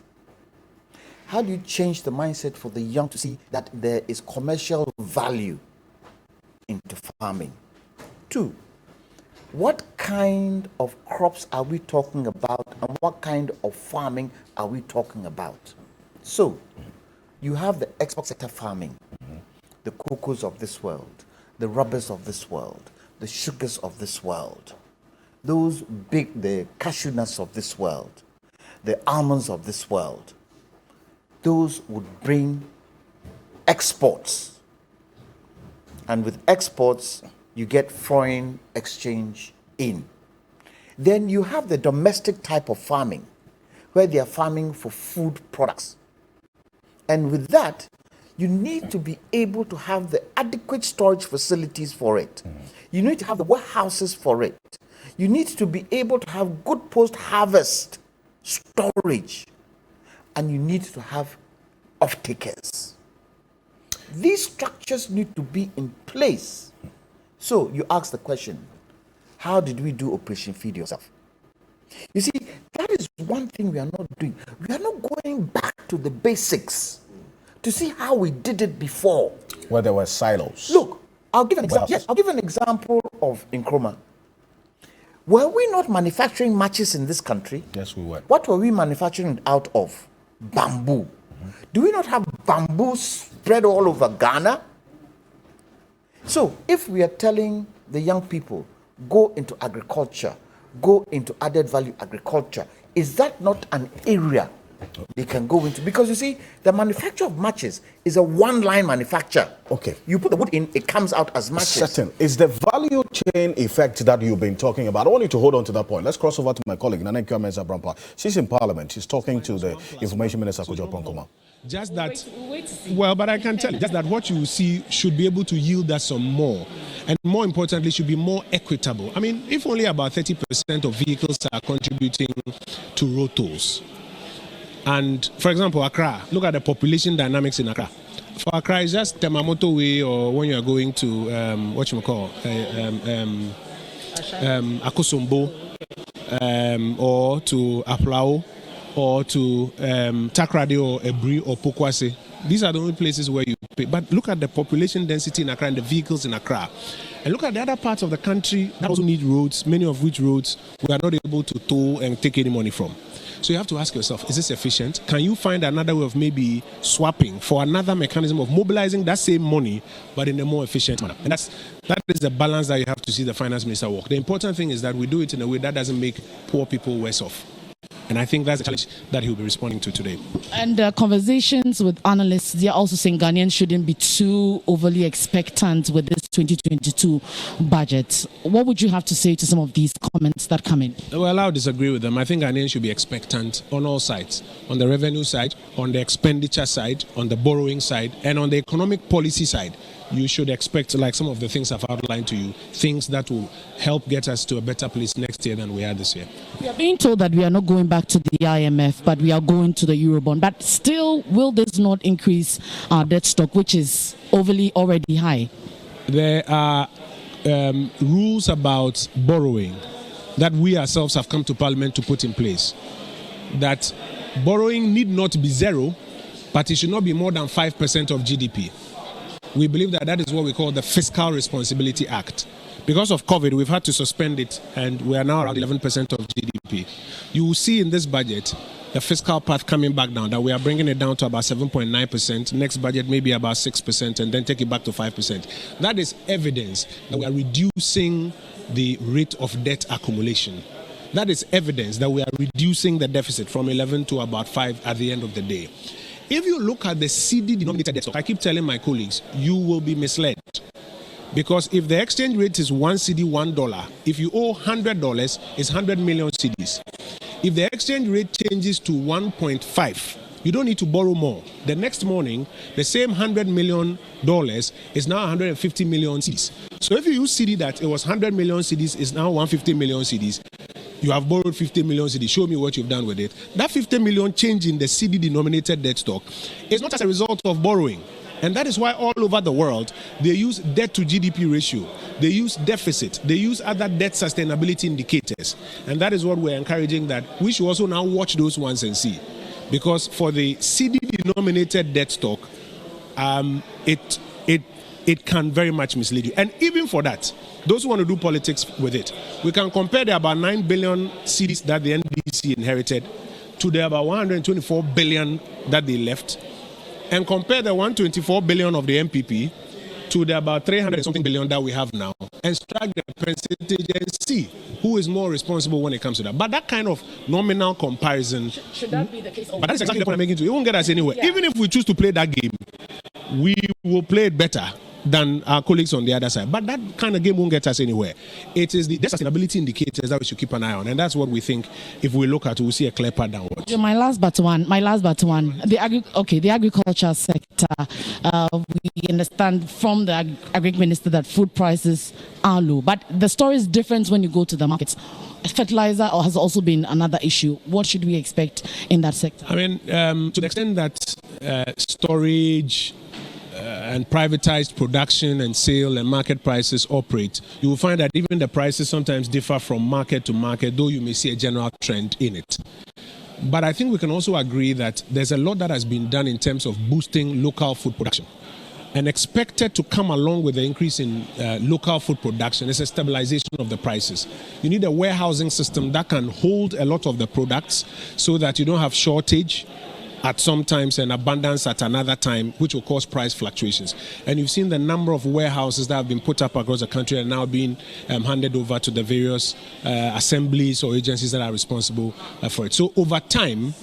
How do you change the mindset for the young to see that there is commercial value into farming? Two, what kind of crops are we talking about and what kind of farming are we talking about? So, you have the export sector farming, the cocoas of this world, the rubbers of this world, the sugars of this world, the cashew nuts of this world, the almonds of this world. Those would bring exports. And with exports, you get foreign exchange in. Then you have the domestic type of farming, where they are farming for food products. And with that, you need to be able to have the adequate storage facilities for it. You need to have the warehouses for it. You need to be able to have good post-harvest storage. And you need to have off-takers. These structures need to be in place. So you ask the question, how did we do Operation Feed Yourself? You see, that is one thing we are not doing. We are not going back to the basics to see how we did it before. Where there were silos. Look, I'll give an example. Yes, I'll give an example of Nkrumah. Were we not manufacturing matches in this country? Yes, we were. What were we manufacturing out of? Bamboo. Do we not have bamboo spread all over Ghana? So, if we are telling the young people, go into added value agriculture, is that not an area They can go into, because you see, the manufacture of matches is a one-line manufacture. Okay. You put the wood in, it comes out as matches. Certain. It's the value chain effect that you've been talking about. I want you to hold on to that point. Let's cross over to my colleague, Nana Kyameza Brampa. She's in Parliament. She's talking to the Information Minister, Kojo Ponkoma. Just that, well, but I can tell you, just that what you see should be able to yield us some more. And more importantly, should be more equitable. I mean, if only about 30% of vehicles are contributing to road tolls. And for example, Accra, look at the population dynamics in Accra. For Accra, it's just Temamoto Way, or when you are going to, Akosombo, or to Aplao, or to Takrade or Ebri or Pokwase. These are the only places where you pay. But look at the population density in Accra and the vehicles in Accra. And look at the other parts of the country that also need roads, many of which roads we are not able to toll and take any money from. So you have to ask yourself, is this efficient? Can you find another way of maybe swapping for another mechanism of mobilizing that same money, but in a more efficient manner? And that is the balance that you have to see the finance minister work. The important thing is that we do it in a way that doesn't make poor people worse off. And I think that's the challenge that he'll be responding to today. And conversations with analysts, they're also saying Ghanaians shouldn't be too overly expectant with this 2022 budget. What would you have to say to some of these comments that come in? Well, I'll disagree with them. I think Ghanaians should be expectant on all sides, on the revenue side, on the expenditure side, on the borrowing side, and on the economic policy side. You should expect, like some of the things I've outlined to you, things that will help get us to a better place next year than we are this year. We are being told that we are not going back to the IMF, but we are going to the Eurobond. But still, will this not increase our debt stock, which is overly already high? There are rules about borrowing that we ourselves have come to Parliament to put in place. That borrowing need not be zero, but it should not be more than 5% of GDP. We believe that that is what we call the Fiscal Responsibility Act. Because of COVID, we've had to suspend it, and we are now around 11% of GDP. You will see in this budget the fiscal path coming back down, that we are bringing it down to about 7.9%. Next budget maybe about 6%, and then take it back to 5%. That is evidence that we are reducing the rate of debt accumulation. That is evidence that we are reducing the deficit from 11 to about 5 at the end of the day. If you look at the CD-denominated debt stock, I keep telling my colleagues, you will be misled. Because if the exchange rate is 1 CD, $1, if you owe $100, it's 100 million CDs. If the exchange rate changes to 1.5, you don't need to borrow more. The next morning, the same $100 million is now 150 million CDs. So if you use CD that it was 100 million CDs, is now 150 million CDs. You have borrowed 50 million CDs. Show me what you've done with it. That 50 million change in the CD-denominated debt stock is not as a result of borrowing. And that is why all over the world, they use debt to GDP ratio. They use deficit. They use other debt sustainability indicators. And that is what we're encouraging, that we should also now watch those ones and see. Because for the CD-denominated debt stock, it can very much mislead you. And even for that, those who want to do politics with it, we can compare the about 9 billion CDs that the NDC inherited to the about 124 billion that they left, and compare the 124 billion of the MPP to the about 300 something billion that we have now, and strike the percentage and see who is more responsible when it comes to that. But that kind of nominal comparison, should that be the case? But that's exactly the point I'm making to you. It won't get us anywhere. Yeah. Even if we choose to play that game, we will play it better than our colleagues on the other side. But that kind of game won't get us anywhere. It is the sustainability indicators that we should keep an eye on. And that's what we think, if we look at it, we'll see a clear path downwards. My last but one. The agriculture sector. We understand from the agri minister that food prices are low. But the story is different when you go to the markets. Fertilizer has also been another issue. What should we expect in that sector? I mean, to the extent that storage and privatized production and sale and market prices operate, you will find that even the prices sometimes differ from market to market, though you may see a general trend in it. But I think we can also agree that there's a lot that has been done in terms of boosting local food production. And expected to come along with the increase in local food production is a stabilization of the prices. You need a warehousing system that can hold a lot of the products so that you don't have shortage at some times and abundance at another time, which will cause price fluctuations. And you've seen the number of warehouses that have been put up across the country and now being handed over to the various assemblies or agencies that are responsible for it. So over time,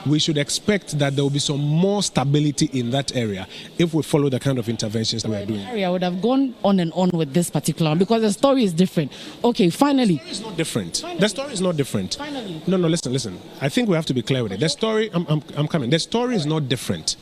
we should expect that there will be some more stability in that area if we follow the kind of interventions that we are doing. I would have gone on and on with this particular one because the story is different. Okay, finally. The story is not different. The story is not different. Finally. No, listen. I think we have to be clear with it. The story, I'm coming. The story is not different.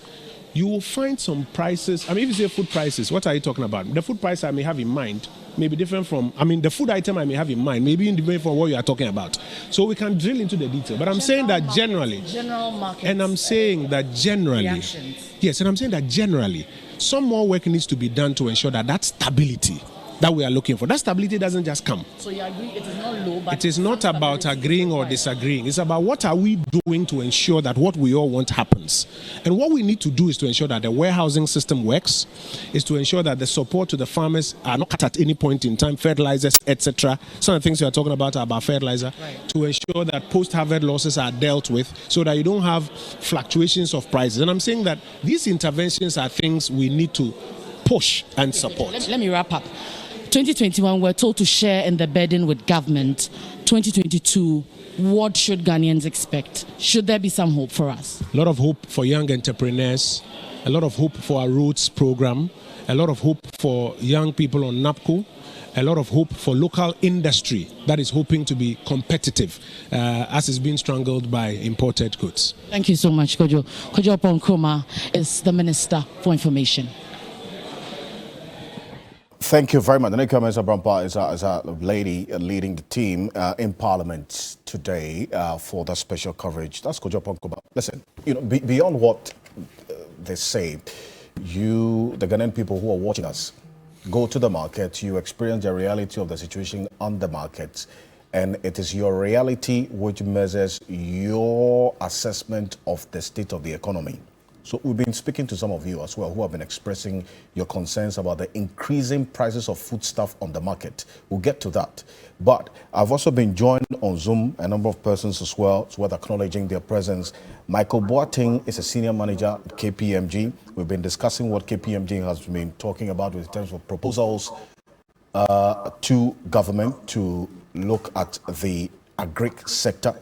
You will find some prices. I mean, if you say food prices, what are you talking about? The food price I may have in mind may be different from, the food item I may have in mind may be different from what you are talking about. So we can drill into the detail. But I'm saying that generally, general markets, and I'm saying that generally, reactions. Yes, and I'm saying that generally, some more work needs to be done to ensure that stability that we are looking for. That stability doesn't just come. So you agree it is not low, but it is not about agreeing or disagreeing. It's about what are we doing to ensure that what we all want happens. And what we need to do is to ensure that the warehousing system works, is to ensure that the support to the farmers are not cut at any point in time, fertilizers, etc. Some of the things you are talking about fertilizer, right. To ensure that post-harvest losses are dealt with so that you don't have fluctuations of prices. And I'm saying that these interventions are things we need to push and support. Let me wrap up. 2021, we're told to share in the burden with government. 2022, what should Ghanaians expect? Should there be some hope for us? A lot of hope for young entrepreneurs, a lot of hope for our roads program, a lot of hope for young people on NAPCO, a lot of hope for local industry that is hoping to be competitive as is being strangled by imported goods. Thank you so much, Kojo. Kojo Ponkroma is the Minister for Information. Thank you very much. The Nika Mensah-Brampa is a lady leading the team in Parliament today for that special coverage. That's Kojo Ponkroma. Listen, beyond what they say, the Ghanaian people who are watching us, go to the market, you experience the reality of the situation on the market, and it is your reality which measures your assessment of the state of the economy. So we've been speaking to some of you as well who have been expressing your concerns about the increasing prices of foodstuff on the market. We'll get to that. But I've also been joined on Zoom, a number of persons as well. It's worth acknowledging their presence. Michael Boateng is a senior manager at KPMG. We've been discussing what KPMG has been talking about in terms of proposals to government to look at the agric sector.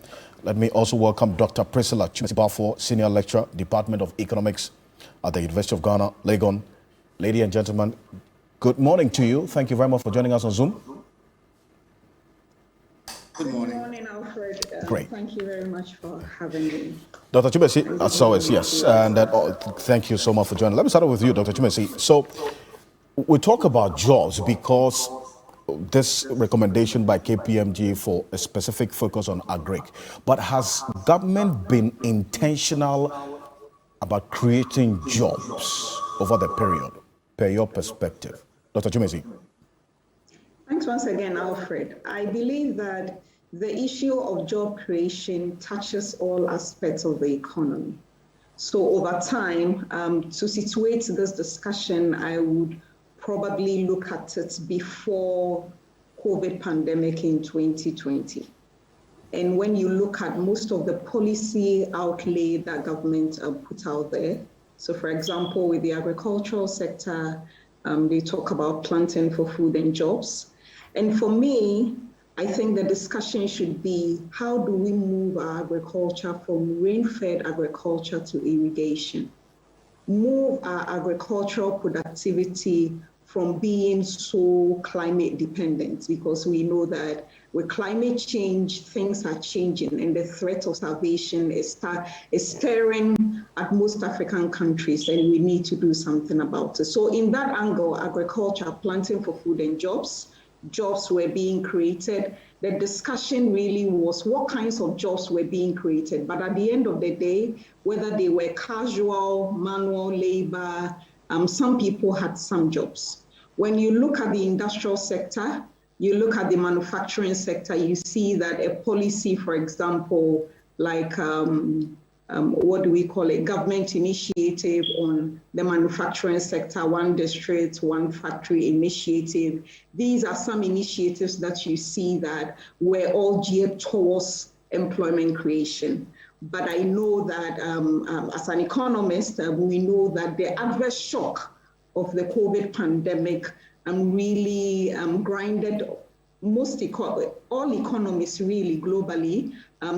Let me also welcome Dr. Priscilla Chumesi-Bafo, Senior Lecturer, Department of Economics at the University of Ghana, Legon. Ladies and gentlemen, good morning to you. Thank you very much for joining us on Zoom. Good morning, Alfred. Great. Thank you very much for having me. Dr. Chumesi, as always, yes. And thank you so much for joining. Let me start with you, Dr. Chumesi. So we talk about jobs because this recommendation by KPMG for a specific focus on agric. But has government been intentional about creating jobs over the period, per your perspective? Dr. Chumesi. Thanks once again, Alfred. I believe that the issue of job creation touches all aspects of the economy. So over time, to situate this discussion, I would probably look at it before COVID pandemic in 2020. And when you look at most of the policy outlay that government put out there, so for example, with the agricultural sector, they talk about planting for food and jobs. And for me, I think the discussion should be, how do we move our agriculture from rain-fed agriculture to irrigation? Move our agricultural productivity from being so climate dependent, because we know that with climate change, things are changing and the threat of starvation is staring at most African countries, and we need to do something about it. So in that angle, agriculture, planting for food and jobs were being created. The discussion really was what kinds of jobs were being created. But at the end of the day, whether they were casual, manual labor, some people had some jobs. When you look at the industrial sector, you look at the manufacturing sector, you see that a policy, for example, like what do we call it, government initiative on the manufacturing sector, one district, one factory initiative. These are some initiatives that you see that were all geared towards employment creation. But I know that as an economist, we know that the adverse shock of the COVID pandemic really grinded all economies really globally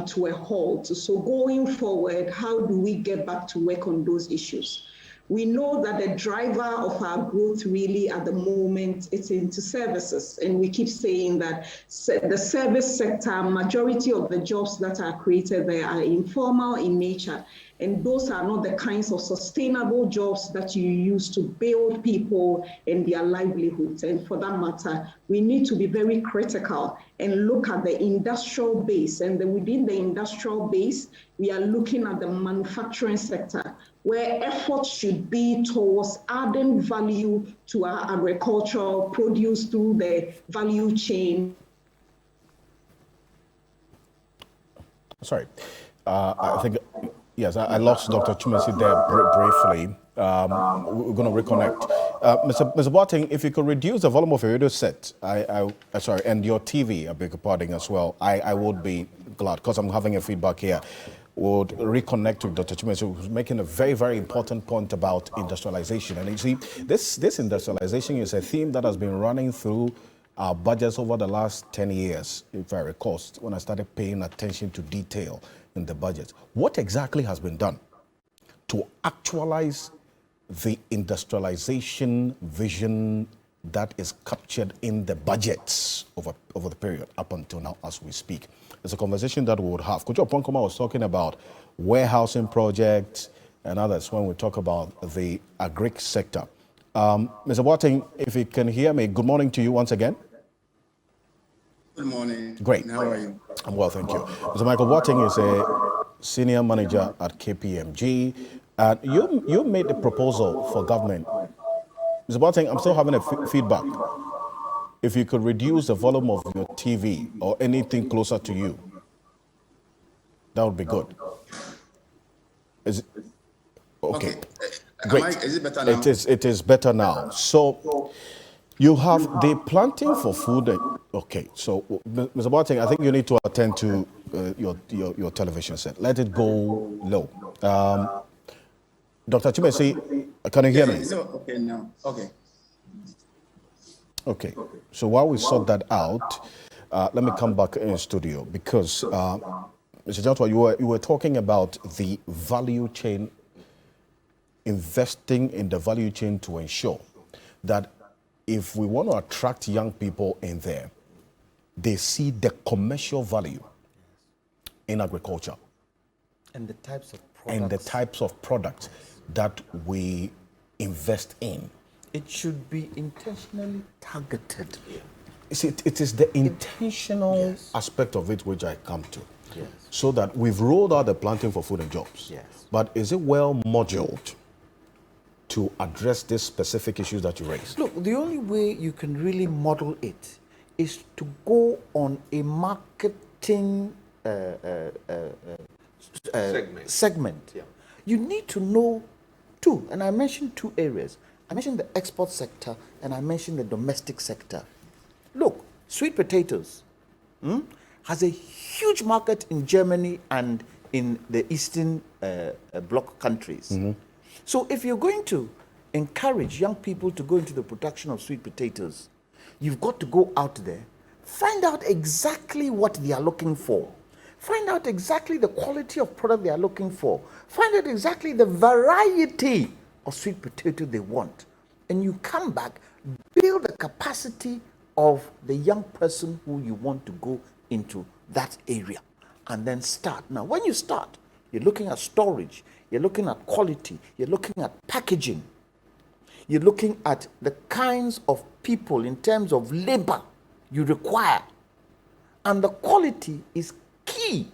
to a halt. So going forward, how do we get back to work on those issues? We know that the driver of our growth really at the moment is into services. And we keep saying that the service sector, majority of the jobs that are created there are informal in nature. And those are not the kinds of sustainable jobs that you use to build people and their livelihoods. And for that matter, we need to be very critical and look at the industrial base. And then within the industrial base, we are looking at the manufacturing sector, where efforts should be towards adding value to our agricultural produce through the value chain. Sorry, I think, yes, I lost Dr. Chumesi there briefly. We're going to reconnect. Mr. Boateng, if you could reduce the volume of your radio set, sorry, and your TV, I beg your pardon as well, I would be glad, because I'm having a feedback here. Would reconnect with Dr. Chumesi, who's making a very, very important point about industrialization. And you see, this industrialization is a theme that has been running through our budgets over the last 10 years, if I recall, when I started paying attention to detail in the budget. What exactly has been done to actualize the industrialization vision that is captured in the budgets over the period up until now as we speak? It's a conversation that we would have. Kojo Oponkoma was talking about warehousing projects and others when we talk about the agric sector. Mr. Boateng, if you can hear me, good morning to you once again. Good morning. Great. How are you? I'm well, thank you. Mr. Michael Boateng is a senior manager at KPMG. And you made a proposal for government. Mr. Boateng, I'm still having a feedback. If you could reduce the volume of your TV or anything closer to you, that would be good. Is it? Okay. Great. Is it better now? It is better now. So you have the planting for food. Okay. So Mr. Boateng, I think you need to attend to your television set. Let it go low. Dr. Chumesi, can you hear me? Is it okay now? Okay. Okay. So while we sort that out, let me come back in studio because, Mr. Joshua, you were talking about the value chain, investing in the value chain to ensure that if we want to attract young people in there, they see the commercial value in agriculture. And the types of products. And the types of products that we invest in. It should be intentionally targeted. You see, it is the intentional aspect of it which I come to. Yes. So that we've rolled out the planting for food and jobs. Yes. But is it well modeled to address these specific issues that you raised? Look, the only way you can really model it is to go on a marketing segment. Yeah. You need to know two, and I mentioned two areas. I mentioned the export sector and I mentioned the domestic sector. Look, sweet potatoes has a huge market in Germany and in the Eastern Bloc countries. Mm-hmm. So if you're going to encourage young people to go into the production of sweet potatoes, you've got to go out there, find out exactly what they are looking for. Find out exactly the quality of product they are looking for. Find out exactly the variety of sweet potato they want. And you come back, build the capacity of the young person who you want to go into that area. And then start. Now, when you start, you're looking at storage, you're looking at quality, you're looking at packaging, you're looking at the kinds of people in terms of labor you require. And the quality is key.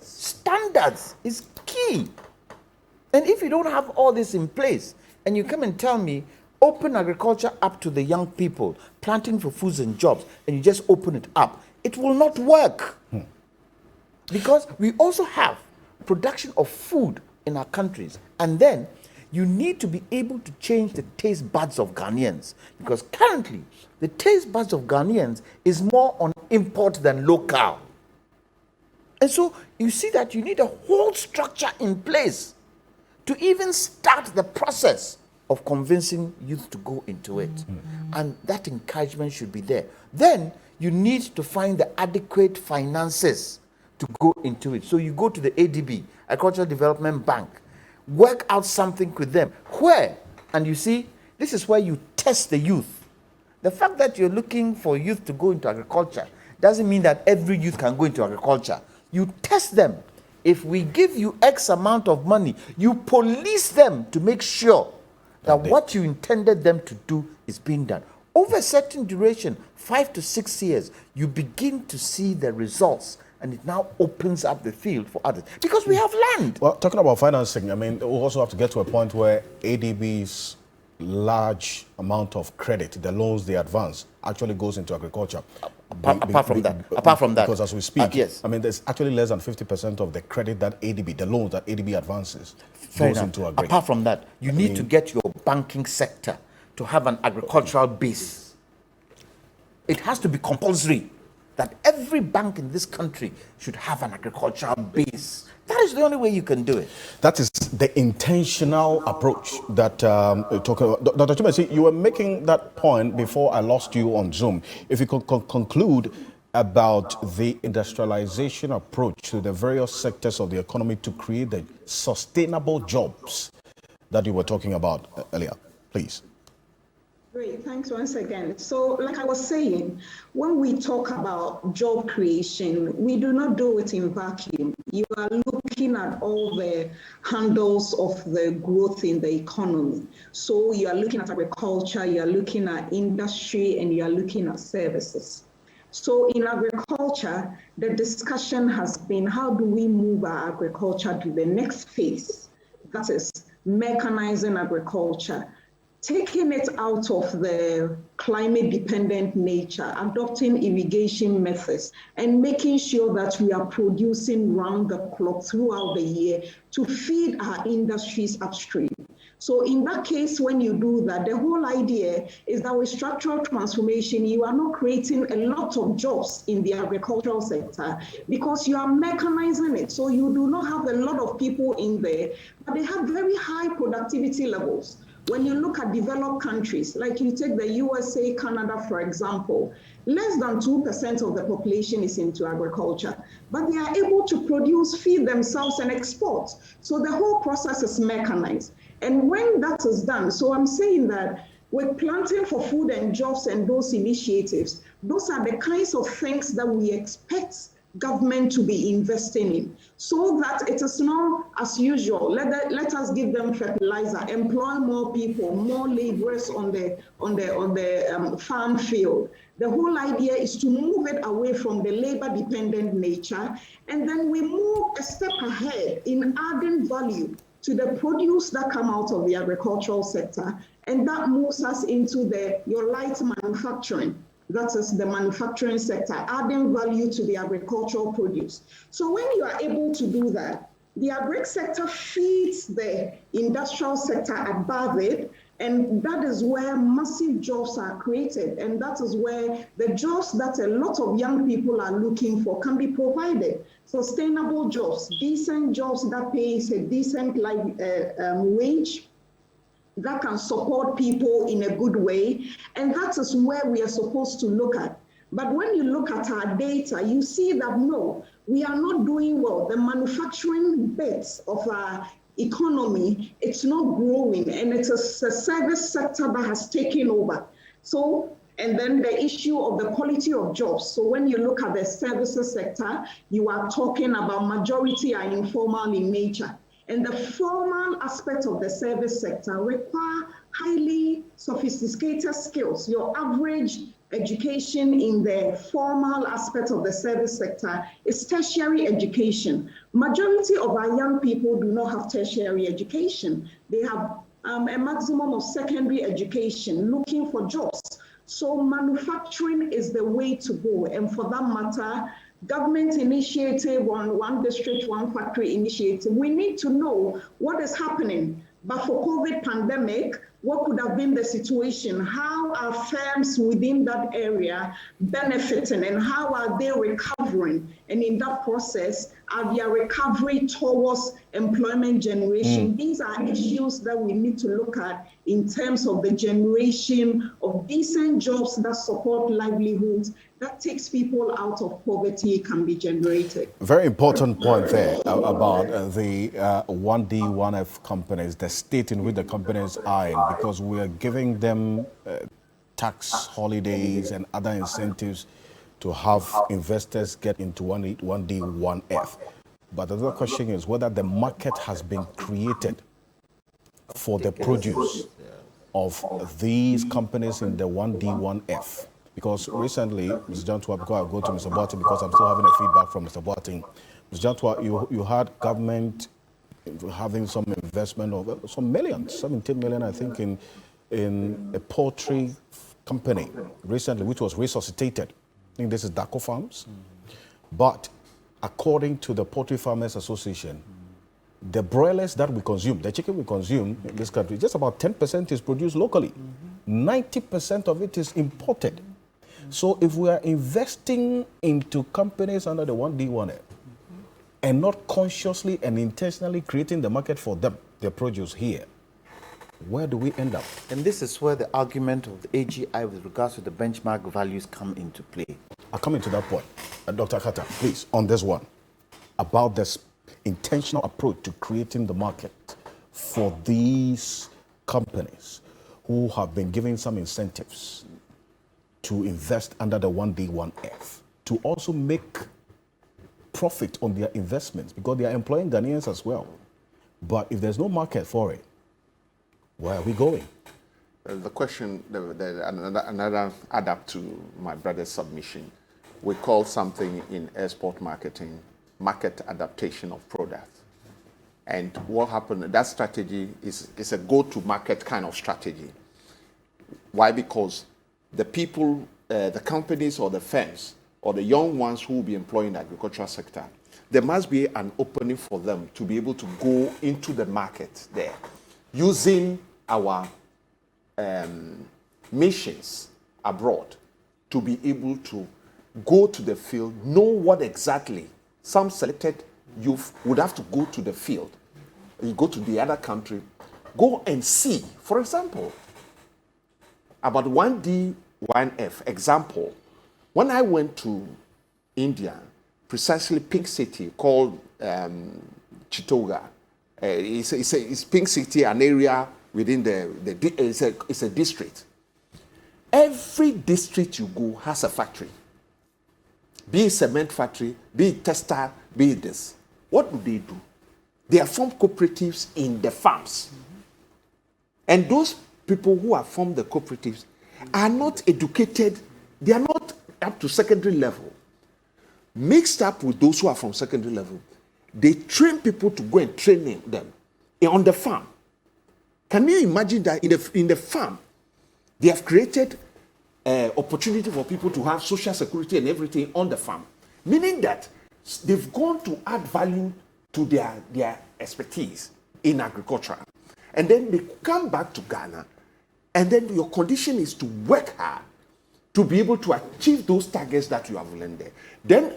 Standards is key. And if you don't have all this in place, and you come and tell me, open agriculture up to the young people, planting for foods and jobs, and you just open it up, it will not work. Because we also have production of food in our countries. And then you need to be able to change the taste buds of Ghanaians. Because currently, the taste buds of Ghanaians is more on import than local. And so you see that you need a whole structure in place to even start the process of convincing youth to go into it. And that encouragement should be there. Then you need to find the adequate finances to go into it. So you go to the ADB, Agricultural Development Bank, work out something with them. Where? And you see, this is where you test the youth. The fact that you're looking for youth to go into agriculture doesn't mean that every youth can go into agriculture. You test them. If we give you X amount of money, you police them to make sure that what you intended them to do is being done. Over a certain duration, 5 to 6 years, you begin to see the results, and it now opens up the field for others because we have land. Well, talking about financing, I mean, we also have to get to a point where ADB's large amount of credit, the loans they advance, actually goes into agriculture. Apart from that, because as we speak, yes, I mean, there's actually less than 50% of the credit that ADB, the loans that ADB advances, goes into agriculture. Apart from that, you need to get your banking sector to have an agricultural base. It has to be compulsory that every bank in this country should have an agricultural base. That is the only way you can do it. That is the intentional approach that talking about. Dr. Chumesi, you were making that point before I lost you on Zoom. If you could conclude about the industrialization approach to the various sectors of the economy to create the sustainable jobs that you were talking about earlier, please. Great, thanks once again. So like I was saying, when we talk about job creation, we do not do it in vacuum. You are looking at all the handles of the growth in the economy. So you are looking at agriculture, you are looking at industry, and you are looking at services. So in agriculture, the discussion has been, how do we move our agriculture to the next phase? That is mechanizing agriculture, taking it out of the climate-dependent nature, adopting irrigation methods, and making sure that we are producing round the clock throughout the year to feed our industries upstream. So in that case, when you do that, the whole idea is that with structural transformation, you are not creating a lot of jobs in the agricultural sector because you are mechanizing it. So you do not have a lot of people in there, but they have very high productivity levels. When you look at developed countries, like you take the USA, Canada, for example, less than 2% of the population is into agriculture, but they are able to produce, feed themselves, and export. So the whole process is mechanized. And when that is done, so I'm saying that with planting for food and jobs and those initiatives, those are the kinds of things that we expect government to be investing in, so that it is not as usual. Let us give them fertilizer, employ more people, more laborers on the farm field. The whole idea is to move it away from the labor-dependent nature, and then we move a step ahead in adding value to the produce that come out of the agricultural sector, and that moves us into your light manufacturing. That is the manufacturing sector, adding value to the agricultural produce. So when you are able to do that, the agri sector feeds the industrial sector above it, and that is where massive jobs are created. And that is where the jobs that a lot of young people are looking for can be provided. Sustainable jobs, decent jobs that pays a decent wage, that can support people in a good way. And that is where we are supposed to look at. But when you look at our data, you see that no, we are not doing well. The manufacturing bits of our economy, it's not growing, and it's a service sector that has taken over. So, and then the issue of the quality of jobs. So when you look at the services sector, you are talking about majority are informal in nature. And the formal aspect of the service sector require highly sophisticated skills. Your average education in the formal aspect of the service sector is tertiary education. Majority of our young people do not have tertiary education. They have a maximum of secondary education, looking for jobs. So manufacturing is the way to go. And for that matter, government initiative on one district, one factory initiative, we need to know what is happening. But for COVID pandemic, what could have been the situation? How are firms within that area benefiting, and how are they recovering? And in that process, are their recovery towards employment generation? These are issues that we need to look at in terms of the generation of decent jobs that support livelihoods, that takes people out of poverty can be generated. Very important point there about the 1D, 1F companies, the state in which the companies are in, because we are giving them tax holidays and other incentives to have investors get into 1D, 1F. But the other question is whether the market has been created for the produce of these companies in the 1D, 1F. Because recently, Mr. Jantua, because I go to Mr. Boating, because I'm still having a feedback from Mr. Boating. Mr. Jantua, you had government having some investment of some millions, 17 million, I think, in a poultry company recently, which was resuscitated. I think this is Daco Farms. But according to the Poultry Farmers Association, the broilers that we consume, the chicken we consume in this country, just about 10% is produced locally. 90% of it is imported. So if we are investing into companies under the 1D, 1F, and not consciously and intentionally creating the market for them, their produce here, where do we end up? And this is where the argument of the AGI with regards to the benchmark values come into play. I'll come into that point. Dr. Kata, please, on this one, about this intentional approach to creating the market for these companies who have been given some incentives to invest under the 1D, 1F, to also make profit on their investments, because they are employing Ghanaians as well. But if there's no market for it, where are we going? The question, another add up to my brother's submission, we call something in export marketing market adaptation of products. And what happened, that strategy is a go-to-market kind of strategy. Why? Because the people, the companies or the firms or the young ones who will be employed in the agricultural sector, there must be an opening for them to be able to go into the market there using our missions abroad to be able to go to the field, know what exactly some selected youth would have to go to the field. You go to the other country, go and see, for example, about 1D, 1F. Example, when I went to India, precisely Pink City called Chittoga, it's Pink City, an area within it's a district. Every district you go has a factory. Be it cement factory, be it textile, be it this. What do? They are formed cooperatives in the farms. And those people who have formed the cooperatives are not educated, they are not up to secondary level. Mixed up with those who are from secondary level, they train people to go and train them on the farm. Can you imagine that in the farm, they have created opportunity for people to have social security and everything on the farm, meaning that they've gone to add value to their expertise in agriculture. And then they come back to Ghana, and then your condition is to work hard to be able to achieve those targets that you have learned there. Then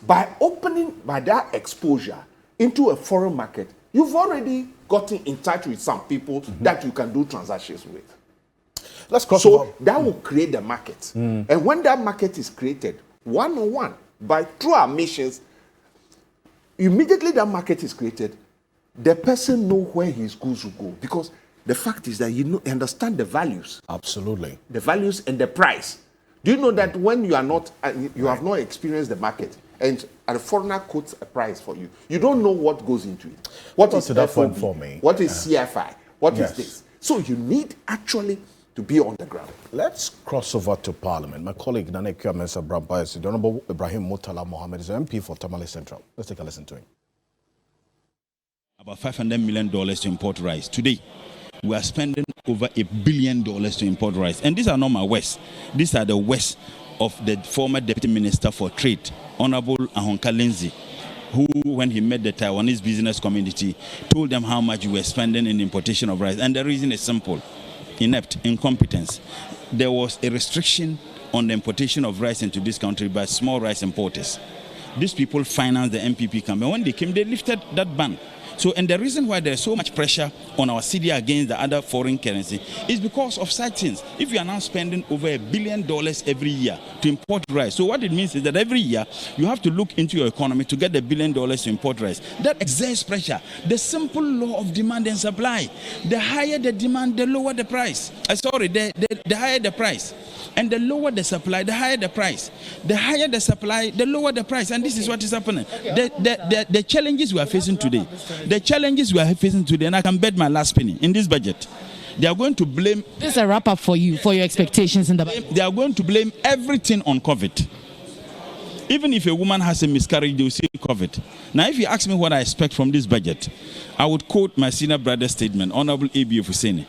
by that exposure into a foreign market, you've already gotten in touch with some people that you can do transactions with. Let's cross so that will create the market. And when that market is created, one-on-one, through our missions, immediately that market is created, the person knows where his goods will go. Because the fact is that you understand the values. Absolutely. The values and the price. Do you know that when you are not, you have not experienced the market, and a foreigner quotes a price for you, you don't know what goes into it. What is that for me? What is CFI? What is this? So you need actually to be on the ground. Let's cross over to Parliament. My colleague Nane Kiamesa Brampa is the Honorable Ibrahim Murtala Mohammed, is an MP for Tamale Central. Let's take a listen to him. About $500 million to import rice. Today, we are spending over $1 billion to import rice. And these are not my West. These are the West of the former Deputy Minister for Trade, Honorable Ahonka Lindsay, who, when he met the Taiwanese business community, told them how much we were spending in importation of rice. And the reason is simple: inept, incompetence. There was a restriction on the importation of rice into this country by small rice importers. These people financed the MPP campaign. When they came, they lifted that ban. So, and the reason why there's so much pressure on our cedi against the other foreign currency is because of such things. If you are now spending over $1 billion every year to import rice, so what it means is that every year you have to look into your economy to get $1 billion to import rice. That exerts pressure. The simple law of demand and supply. The higher the demand, the lower the price. The higher the price. And the lower the supply, the higher the price. The higher the supply, the lower the price. And this is what is happening. The challenges we are facing today, and I can bet my last penny in this budget, they are going to blame. This is a wrap up for you, for your expectations in the budget. They are going to blame everything on COVID. Even if a woman has a miscarriage, they will say COVID. Now, if you ask me what I expect from this budget, I would quote my senior brother's statement, Honorable A.B. Ofusene,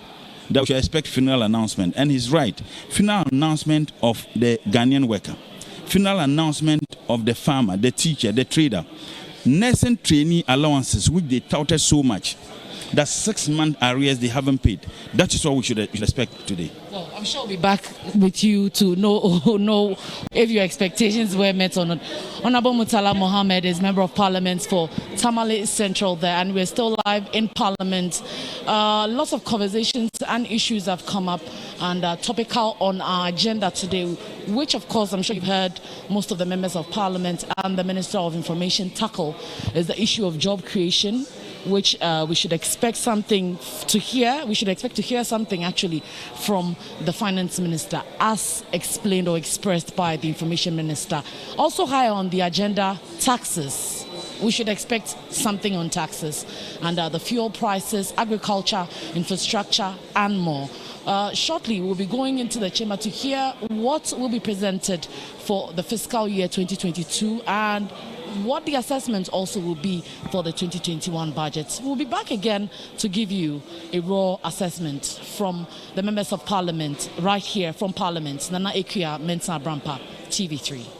that we should expect final announcement. And he's right. Final announcement of the Ghanaian worker. Final announcement of the farmer, the teacher, the trader. Nursing trainee allowances, which they touted so much. That 6-month arrears they haven't paid. That is what we should expect today. Well, I'm sure I'll be back with you to know if your expectations were met or not. Honorable Murtala Mohammed is Member of Parliament for Tamale Central there, and we're still live in Parliament. Lots of conversations and issues have come up and topical on our agenda today, which of course I'm sure you've heard most of the members of Parliament and the Minister of Information tackle, is the issue of job creation, which we should expect something to hear. We should expect to hear something actually from the Finance Minister, as explained or expressed by the Information Minister. Also high on the agenda, taxes. We should expect something on taxes and the fuel prices, agriculture, infrastructure, and more. Shortly, we'll be going into the chamber to hear what will be presented for the fiscal year 2022 and what the assessment also will be for the 2021 budget. We'll be back again to give you a raw assessment from the members of Parliament right here from Parliament. Nana Ekuya, Mensah Brampa, TV3.